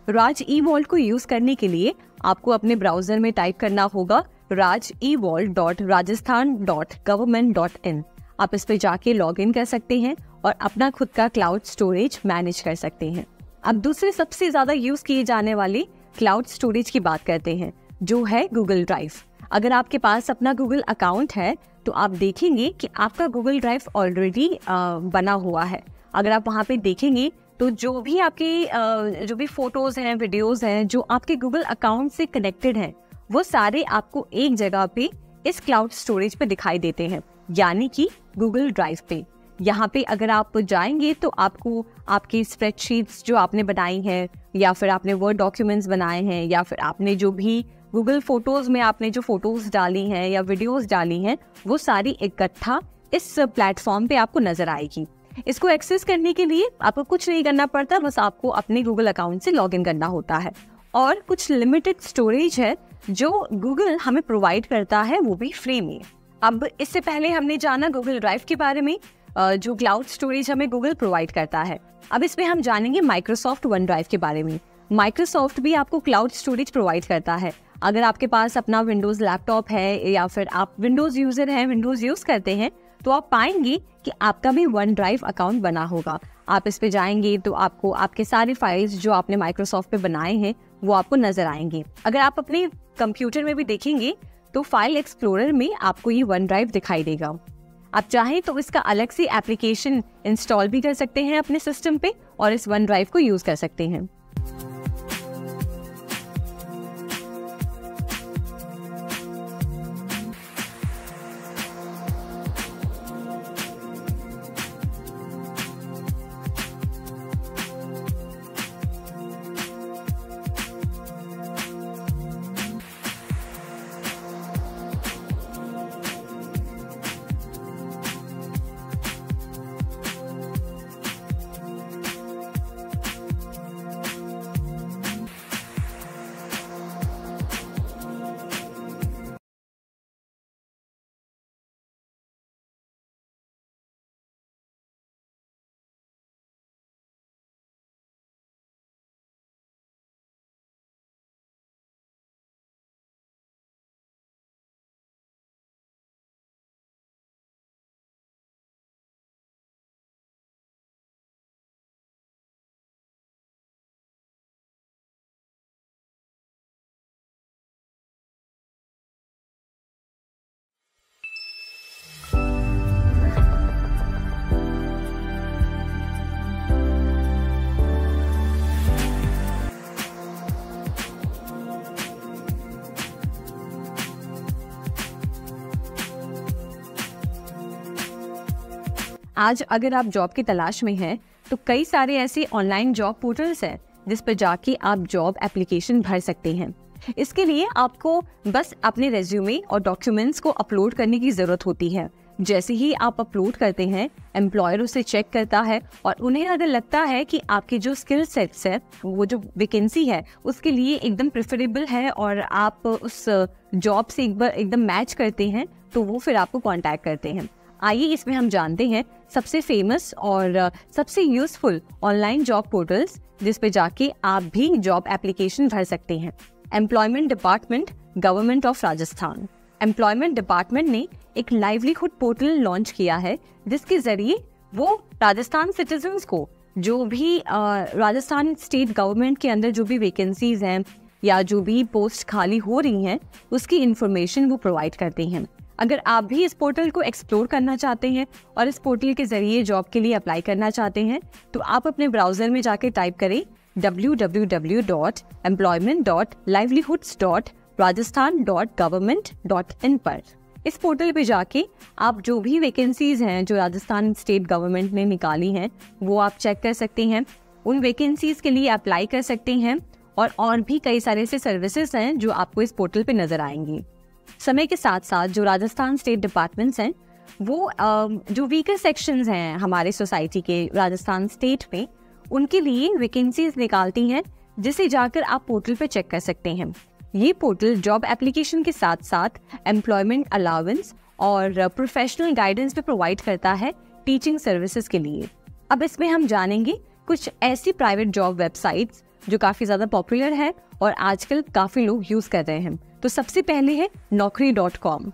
राज ई वॉल्ट को यूज करने के लिए आपको अपने ब्राउजर में टाइप करना होगा rajevault.rajasthan.government.in। आप इस पे जाके लॉग इन कर सकते हैं और अपना खुद का क्लाउड स्टोरेज मैनेज कर सकते हैं। अब दूसरे सबसे ज्यादा यूज किए जाने वाले क्लाउड स्टोरेज की बात करते हैं, जो है गूगल ड्राइव। अगर आपके पास अपना गूगल अकाउंट है तो आप देखेंगे कि आपका गूगल ड्राइव ऑलरेडी बना हुआ है। अगर आप वहाँ पे देखेंगे तो जो भी आपके जो भी फोटोज हैं, वीडियोज हैं जो आपके गूगल अकाउंट से कनेक्टेड हैं, वो सारे आपको एक जगह पे इस क्लाउड स्टोरेज पे दिखाई देते हैं, यानी कि गूगल ड्राइव पे। यहाँ पे अगर आप जाएंगे तो आपको आपकी स्प्रेडशीट्स जो आपने बनाई हैं या फिर आपने वर्ड डॉक्यूमेंट्स बनाए हैं या फिर आपने जो भी गूगल फोटोज में आपने जो फोटोज डाली हैं या वीडियोस डाली हैं, वो सारी इकट्ठा इस प्लेटफॉर्म पे आपको नजर आएगी। इसको एक्सेस करने के लिए आपको कुछ नहीं करना पड़ता, बस आपको अपने गूगल अकाउंट से लॉग इन करना होता है। और कुछ लिमिटेड स्टोरेज है जो गूगल हमें प्रोवाइड करता है, वो भी फ्री में। अब इससे पहले हमने जाना गूगल ड्राइव के बारे में, जो क्लाउड स्टोरेज हमें गूगल प्रोवाइड करता है। अब इसमें हम जानेंगे माइक्रोसॉफ्ट वन ड्राइव के बारे में। माइक्रोसॉफ्ट भी आपको क्लाउड स्टोरेज प्रोवाइड करता है। अगर आपके पास अपना विंडोज लैपटॉप है या फिर आप विंडोज यूजर हैं, विंडोज यूज करते हैं, तो आप पाएंगे कि आपका भी वन ड्राइव अकाउंट बना होगा। आप इस पे जाएंगे तो आपको आपके सारे फाइल्स जो आपने माइक्रोसॉफ्ट पे बनाए हैं वो आपको नजर आएंगे। अगर आप अपने कंप्यूटर में भी देखेंगे तो फाइल एक्सप्लोरर में आपको ये वन ड्राइव दिखाई देगा। आप चाहें तो इसका अलग से एप्लीकेशन इंस्टॉल भी कर सकते हैं अपने सिस्टम पे और इस वन ड्राइव को यूज कर सकते हैं। आज अगर आप जॉब की तलाश में हैं तो कई सारे ऐसे ऑनलाइन जॉब पोर्टल्स हैं जिस पर जाके आप जॉब एप्लीकेशन भर सकते हैं। इसके लिए आपको बस अपने रेज्यूमे और डॉक्यूमेंट्स को अपलोड करने की ज़रूरत होती है। जैसे ही आप अपलोड करते हैं, एम्प्लॉयर उसे चेक करता है और उन्हें अगर लगता है कि आपके जो स्किल सेट्स है, वो जो वैकेंसी है उसके लिए एकदम प्रेफरेबल है और आप उस जॉब से एकदम मैच करते हैं, तो वो फिर आपको कॉन्टैक्ट करते हैं। आइए इसमें हम जानते हैं सबसे फेमस और सबसे यूजफुल ऑनलाइन जॉब पोर्टल्स जिस पे जाके आप भी जॉब एप्लीकेशन भर सकते हैं। Employment department, government of Rajasthan. Employment department ने एक लाइवलीहुड पोर्टल लॉन्च किया है जिसके जरिए वो राजस्थान सिटीजन्स को जो भी राजस्थान स्टेट गवर्नमेंट के अंदर जो भी वैकेंसीज हैं या जो भी पोस्ट खाली हो रही हैं उसकी इंफॉर्मेशन वो प्रोवाइड करते हैं। अगर आप भी इस पोर्टल को एक्सप्लोर करना चाहते हैं और इस पोर्टल के जरिए जॉब के लिए अप्लाई करना चाहते हैं तो आप अपने ब्राउजर में जाके टाइप करें www.employment.livelihoods.rajasthan.government.in पर। इस पोर्टल पे जाके आप जो भी वैकेंसीज हैं जो राजस्थान स्टेट गवर्नमेंट ने निकाली हैं वो आप चेक कर सकते हैं, उन वैकेंसीज के लिए अप्लाई कर सकते हैं और भी कई सारे ऐसे सर्विसेज हैं जो आपको इस पोर्टल पे नजर आएंगी। समय के साथ साथ जो राजस्थान स्टेट डिपार्टमेंट्स हैं वो जो वीकर सेक्शंस हैं हमारे सोसाइटी के राजस्थान स्टेट में उनके लिए वैकेंसीज निकालती हैं जिसे जाकर आप पोर्टल पे चेक कर सकते हैं। ये पोर्टल जॉब एप्लीकेशन के साथ साथ एम्प्लॉयमेंट अलाउंस और प्रोफेशनल गाइडेंस भी प्रोवाइड करता है टीचिंग सर्विसेज के लिए। अब इसमें हम जानेंगे कुछ ऐसी प्राइवेट जॉब वेबसाइट्स जो काफ़ी ज़्यादा पॉपुलर है और आजकल काफ़ी लोग यूज़ कर रहे हैं। तो सबसे पहले है Naukri.com।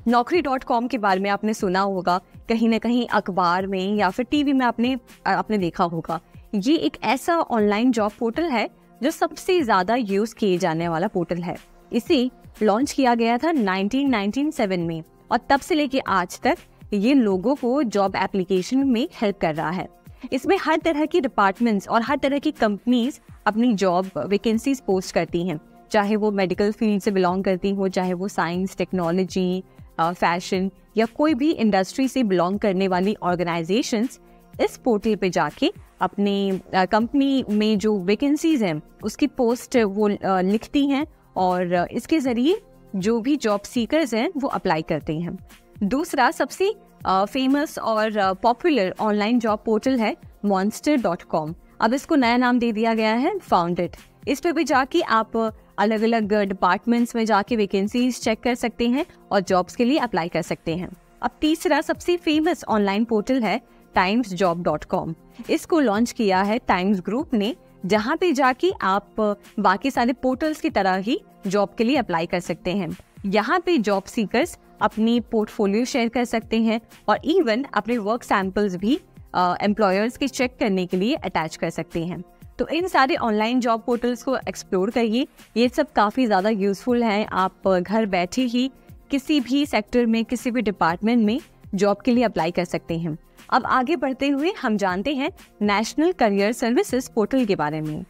Naukri.com के बारे में आपने सुना होगा, कहीं ना कहीं अखबार में या फिर टीवी में आपने देखा होगा। ये एक ऐसा ऑनलाइन जॉब पोर्टल है जो सबसे ज़्यादा यूज़ किए जाने वाला पोर्टल है। इसे लॉन्च किया गया था 1997 में और तब से लेके आज तक ये लोगों को जॉब एप्लीकेशन में हेल्प कर रहा है। इसमें हर तरह की डिपार्टमेंट्स और हर तरह की कंपनीज अपनी जॉब वैकेंसीज पोस्ट करती हैं, चाहे वो मेडिकल फील्ड से बिलोंग करती हो, चाहे वो साइंस, टेक्नोलॉजी, फैशन या कोई भी इंडस्ट्री से बिलोंग करने वाली ऑर्गेनाइजेशंस इस पोर्टल पे जाके अपनी कंपनी में जो वैकेंसीज हैं उसकी पोस्ट वो लिखती हैं और इसके ज़रिए जो भी जॉब सीकर्स हैं वो अप्लाई करते हैं। दूसरा सबसे फेमस और पॉपुलर ऑनलाइन जॉब पोर्टल है Monster.com। अब इसको नया नाम दे दिया गया है Founded। इस पे भी जाके आप अलग अलग डिपार्टमेंट्स में जाके वैकेंसीज चेक कर सकते हैं और जॉब्स के लिए अप्लाई कर सकते हैं। अब तीसरा सबसे फेमस ऑनलाइन पोर्टल है timesjob.com। इसको लॉन्च किया है टाइम्स ग्रुप ने, जहाँ पे जाके आप बाकी सारे पोर्टल्स की तरह ही जॉब के लिए अप्लाई कर सकते हैं। यहाँ पे जॉब सीकर्स अपनी पोर्टफोलियो शेयर कर सकते हैं और इवन अपने वर्क सैंपल्स भी एम्प्लॉयर्स के चेक करने के लिए अटैच कर सकते हैं। तो इन सारे ऑनलाइन जॉब पोर्टल्स को एक्सप्लोर करिए, ये सब काफ़ी ज़्यादा यूजफुल हैं। आप घर बैठे ही किसी भी सेक्टर में, किसी भी डिपार्टमेंट में जॉब के लिए अप्लाई कर सकते हैं। अब आगे बढ़ते हुए हम जानते हैं नेशनल करियर सर्विसेज पोर्टल के बारे में।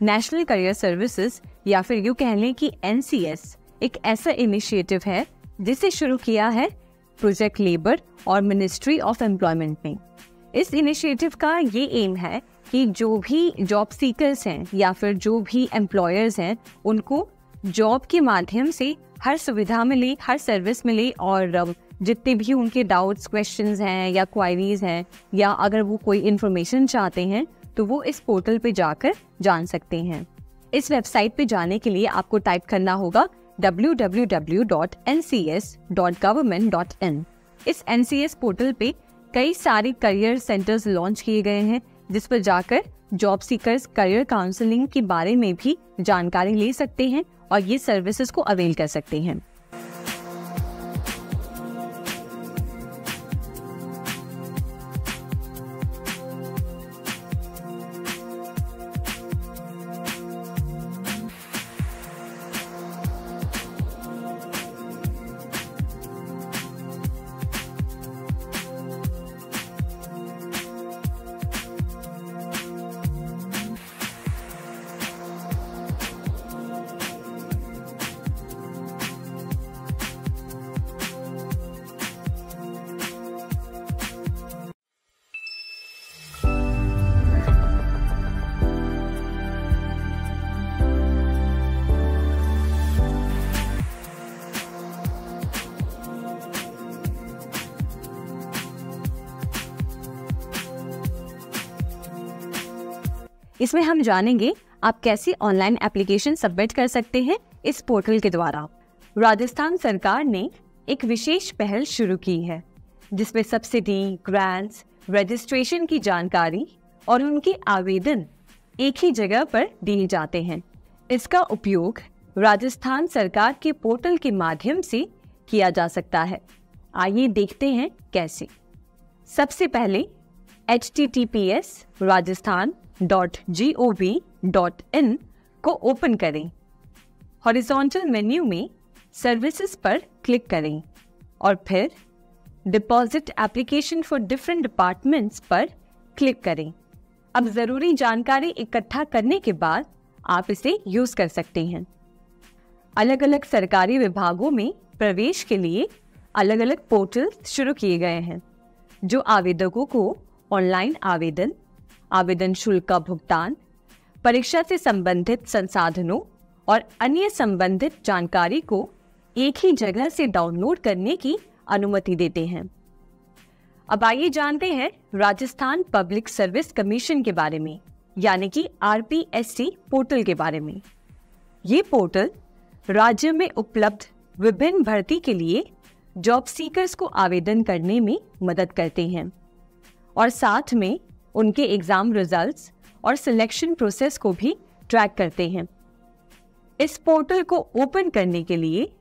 नेशनल करियर सर्विसेज या फिर यूँ कह लें कि NCS एक ऐसा इनिशिएटिव है जिसे शुरू किया है प्रोजेक्ट लेबर और मिनिस्ट्री ऑफ एम्प्लॉयमेंट ने। इस इनिशिएटिव का ये एम है कि जो भी जॉब सीकर्स हैं या फिर जो भी एम्प्लॉयर्स हैं उनको जॉब के माध्यम से हर सुविधा मिले, हर सर्विस मिले और जितने भी उनके डाउट्स, क्वेश्चंस हैं या क्वायरीज हैं या अगर वो कोई इन्फॉर्मेशन चाहते हैं तो वो इस पोर्टल पे जाकर जान सकते हैं। इस वेबसाइट पे जाने के लिए आपको टाइप करना होगा www.ncs.government.in। इस NCS पोर्टल पे कई सारे करियर सेंटर्स लॉन्च किए गए हैं जिस पर जाकर जॉब सीकर्स करियर काउंसलिंग के बारे में भी जानकारी ले सकते हैं और ये सर्विसेज को अवेल कर सकते हैं। इसमें हम जानेंगे आप कैसे ऑनलाइन एप्लीकेशन सबमिट कर सकते हैं इस पोर्टल के द्वारा। राजस्थान सरकार ने एक विशेष पहल शुरू की है जिसमें सब्सिडी, ग्रांट्स, रजिस्ट्रेशन की जानकारी और उनके आवेदन एक ही जगह पर दिए जाते हैं। इसका उपयोग राजस्थान सरकार के पोर्टल के माध्यम से किया जा सकता है। आइए देखते हैं कैसे। सबसे पहले https://rajasthan.gov.in को ओपन करें। हॉरिजॉन्टल मेन्यू में सर्विसेज पर क्लिक करें और फिर deposit application for different departments पर क्लिक करें। अब ज़रूरी जानकारी इकट्ठा करने के बाद आप इसे यूज़ कर सकते हैं। अलग अलग सरकारी विभागों में प्रवेश के लिए अलग अलग पोर्टल शुरू किए गए हैं, जो आवेदकों को ऑनलाइन आवेदन, आवेदन शुल्क का भुगतान, परीक्षा से संबंधित संसाधनों और अन्य संबंधित जानकारी को एक ही जगह से डाउनलोड करने की अनुमति देते हैं। अब आइए जानते हैं राजस्थान पब्लिक सर्विस कमीशन के बारे में, यानी कि RPSC पोर्टल के बारे में। ये पोर्टल राज्य में उपलब्ध विभिन्न भर्ती के लिए जॉब सीकर्स को आवेदन करने में मदद करते हैं और साथ में उनके एग्जाम रिजल्ट्स और सिलेक्शन प्रोसेस को भी ट्रैक करते हैं। इस पोर्टल को ओपन करने के लिए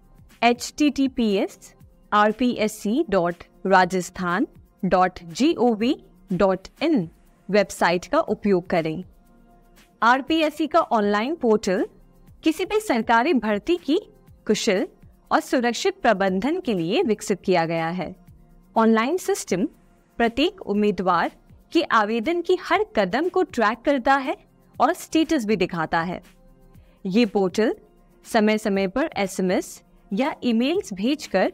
https://rajasthan.gov.in वेबसाइट का उपयोग करें। RPSC का ऑनलाइन पोर्टल किसी भी सरकारी भर्ती की कुशल और सुरक्षित प्रबंधन के लिए विकसित किया गया है। ऑनलाइन सिस्टम प्रत्येक उम्मीदवार के आवेदन की हर कदम को ट्रैक करता है और स्टेटस भी दिखाता है। ये पोर्टल समय समय पर SMS या ईमेल्स भेजकर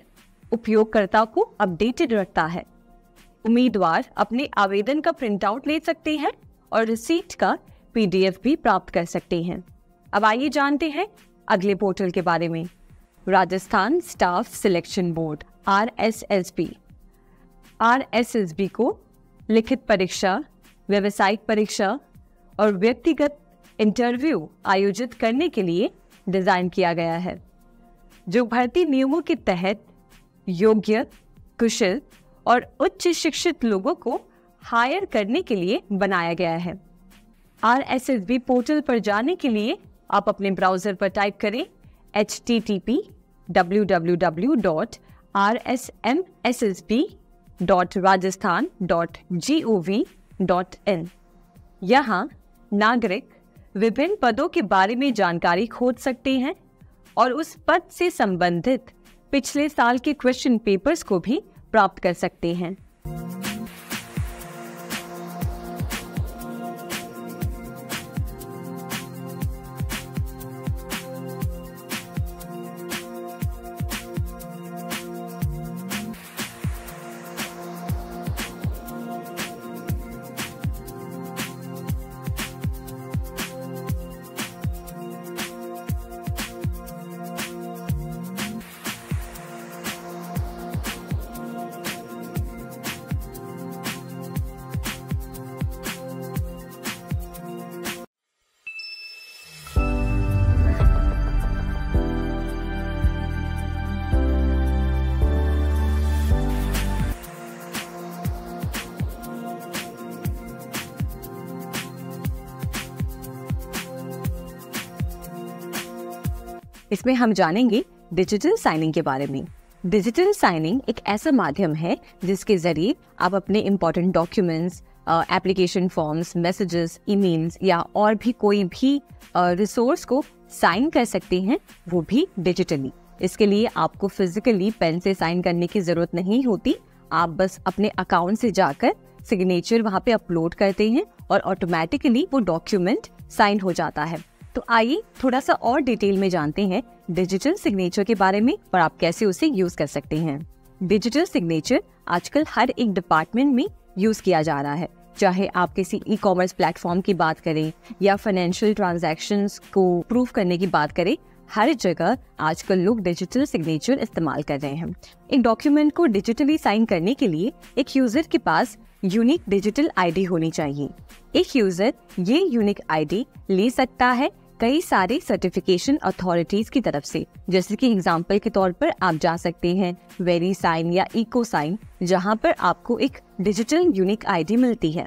उपयोगकर्ता को अपडेटेड रखता है। उम्मीदवार अपने आवेदन का प्रिंटआउट ले सकते हैं और रिसीट का PDF भी प्राप्त कर सकते हैं। अब आइए जानते हैं अगले पोर्टल के बारे में। Rajasthan staff selection board RSSB को लिखित परीक्षा, व्यावसायिक परीक्षा और व्यक्तिगत इंटरव्यू आयोजित करने के लिए डिजाइन किया गया है, जो भर्ती नियमों के तहत योग्य, कुशल और उच्च शिक्षित लोगों को हायर करने के लिए बनाया गया है। RSSB पोर्टल पर जाने के लिए आप अपने ब्राउजर पर टाइप करें http://www.rssb.rajasthan.gov.in। यहाँ नागरिक विभिन्न पदों के बारे में जानकारी खोज सकते हैं और उस पद से संबंधित पिछले साल के क्वेश्चन पेपर्स को भी प्राप्त कर सकते हैं। इसमें हम जानेंगे डिजिटल साइनिंग के बारे में। डिजिटल साइनिंग एक ऐसा माध्यम है जिसके जरिए आप अपने important documents, application forms, messages, emails या और भी कोई भी रिसोर्स को साइन कर सकते हैं, वो भी डिजिटली। इसके लिए आपको फिजिकली पेन से साइन करने की जरूरत नहीं होती। आप बस अपने अकाउंट से जाकर सिग्नेचर वहाँ पे अपलोड करते हैं और ऑटोमेटिकली वो डॉक्यूमेंट साइन हो जाता है। तो आइए थोड़ा सा और डिटेल में जानते हैं डिजिटल सिग्नेचर के बारे में और आप कैसे उसे यूज कर सकते हैं। डिजिटल सिग्नेचर आजकल हर एक डिपार्टमेंट में यूज किया जा रहा है, चाहे आप किसी ई-कॉमर्स प्लेटफॉर्म की बात करें या फाइनेंशियल ट्रांजैक्शंस को प्रूव करने की बात करें, हर जगह आजकल लोग डिजिटल सिग्नेचर इस्तेमाल कर रहे हैं। एक डॉक्यूमेंट को डिजिटली साइन करने के लिए एक यूजर के पास यूनिक डिजिटल आईडी होनी चाहिए। एक यूजर ये यूनिक आईडी ले सकता है कई सारे सर्टिफिकेशन अथॉरिटीज की तरफ से, जैसे कि एग्जाम्पल के तौर पर आप जा सकते हैं वेरी साइन या इको साइन, जहां पर आपको एक डिजिटल यूनिक आईडी मिलती है।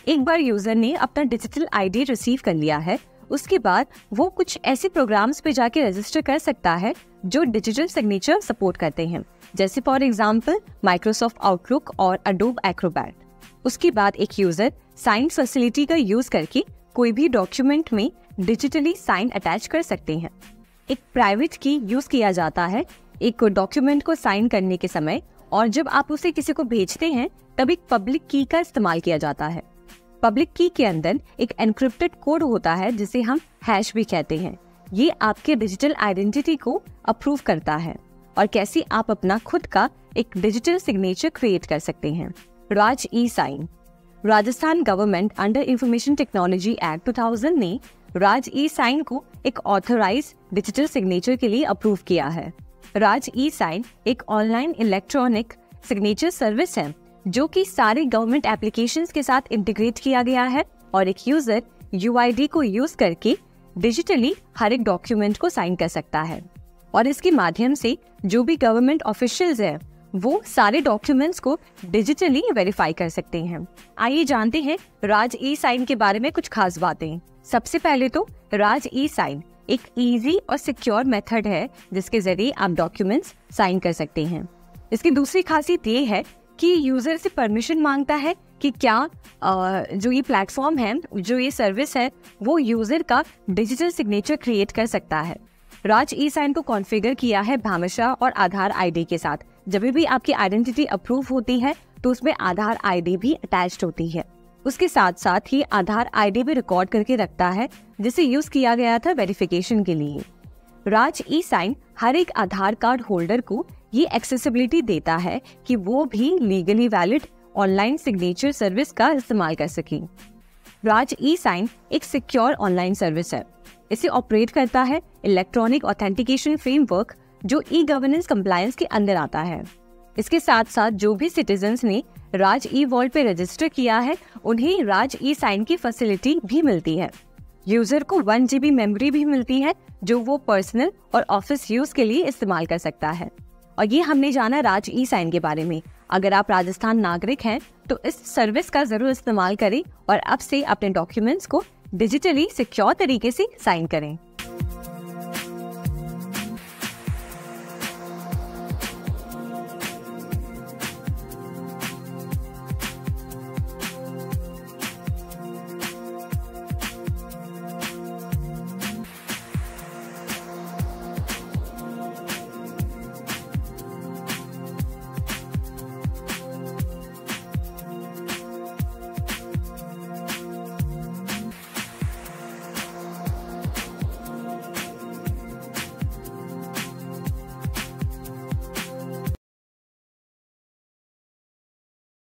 एक बार यूजर ने अपना डिजिटल आईडी रिसीव कर लिया है, उसके बाद वो कुछ ऐसे प्रोग्राम्स पे जाके रजिस्टर कर सकता है जो डिजिटल सिग्नेचर सपोर्ट करते हैं, जैसे फॉर एग्जांपल माइक्रोसॉफ्ट आउटलुक और अडोब एक्रोबैट। उसके बाद एक यूजर साइन फैसिलिटी का यूज करके कोई भी डॉक्यूमेंट में डिजिटली साइन अटैच कर सकते हैं। एक प्राइवेट की यूज किया जाता है एक डॉक्यूमेंट को साइन करने के समय, और जब आप उसे किसी को भेजते हैं तब एक पब्लिक की का इस्तेमाल किया जाता है। पब्लिक की के अंदर एक एनक्रिप्टेड कोड होता है जिसे हम हैश भी कहते हैं। ये आपके डिजिटल आइडेंटिटी को अप्रूव करता है और कैसे आप अपना खुद का एक डिजिटल सिग्नेचर क्रिएट कर सकते हैं। Raj e sign. Rajasthan government under information technology act 2000 ने राज ई साइन को एक ऑथराइज डिजिटल सिग्नेचर के लिए अप्रूव किया है। राज ई साइन एक ऑनलाइन इलेक्ट्रॉनिक सिग्नेचर सर्विस है जो कि सारे गवर्नमेंट एप्लीकेशंस के साथ इंटीग्रेट किया गया है और एक यूजर यूआईडी को यूज करके डिजिटली हर एक डॉक्यूमेंट को साइन कर सकता है और इसके माध्यम से जो भी गवर्नमेंट ऑफिशियल्स हैं वो सारे डॉक्यूमेंट्स को डिजिटली वेरीफाई कर सकते हैं। आइए जानते हैं राज ई साइन के बारे में कुछ खास बातें। सबसे पहले तो राज ई साइन एक इजी और सिक्योर मेथड है जिसके जरिए आप डॉक्यूमेंट्स साइन कर सकते हैं। इसकी दूसरी खासियत ये है कि यूजर से परमिशन मांगता है कि क्या जो ये प्लेटफॉर्म है, जो ये सर्विस है, वो यूजर का डिजिटल सिग्नेचर क्रिएट कर सकता है। राज ई साइन को कॉन्फ़िगर किया है भामाशाह और आधार आईडी के साथ। जब भी आपकी आइडेंटिटी अप्रूव होती है तो उसमें आधार आईडी भी अटैच्ड होती है। उसके साथ साथ ही आधार आईडी भी रिकॉर्ड करके रखता है जिसे यूज किया गया था वेरिफिकेशन के लिए। राज ई साइन हर एक आधार कार्ड होल्डर को ये एक्सेसिबिलिटी देता है कि वो भी legally valid online signature service का इस्तेमाल कर सके। राज ई साइन एक सिक्योर ऑनलाइन सर्विस है। इसे ऑपरेट करता है इलेक्ट्रॉनिक ऑथेंटिकेशन फ्रेमवर्क जो ई गवर्नेंस कंप्लायंस के अंदर आता है। इसके साथ साथ जो भी सिटीजन्स ने राज ई वॉल्ट पे रजिस्टर किया है उन्हें राज ई साइन की फैसिलिटी भी मिलती है। यूजर को 1 GB मेमोरी भी मिलती है जो वो पर्सनल और ऑफिस यूज के लिए इस्तेमाल कर सकता है। और ये हमने जाना राज ई साइन के बारे में। अगर आप राजस्थान नागरिक हैं तो इस सर्विस का जरूर इस्तेमाल करें और अब से अपने डॉक्यूमेंट्स को डिजिटली सिक्योर तरीके से साइन करें।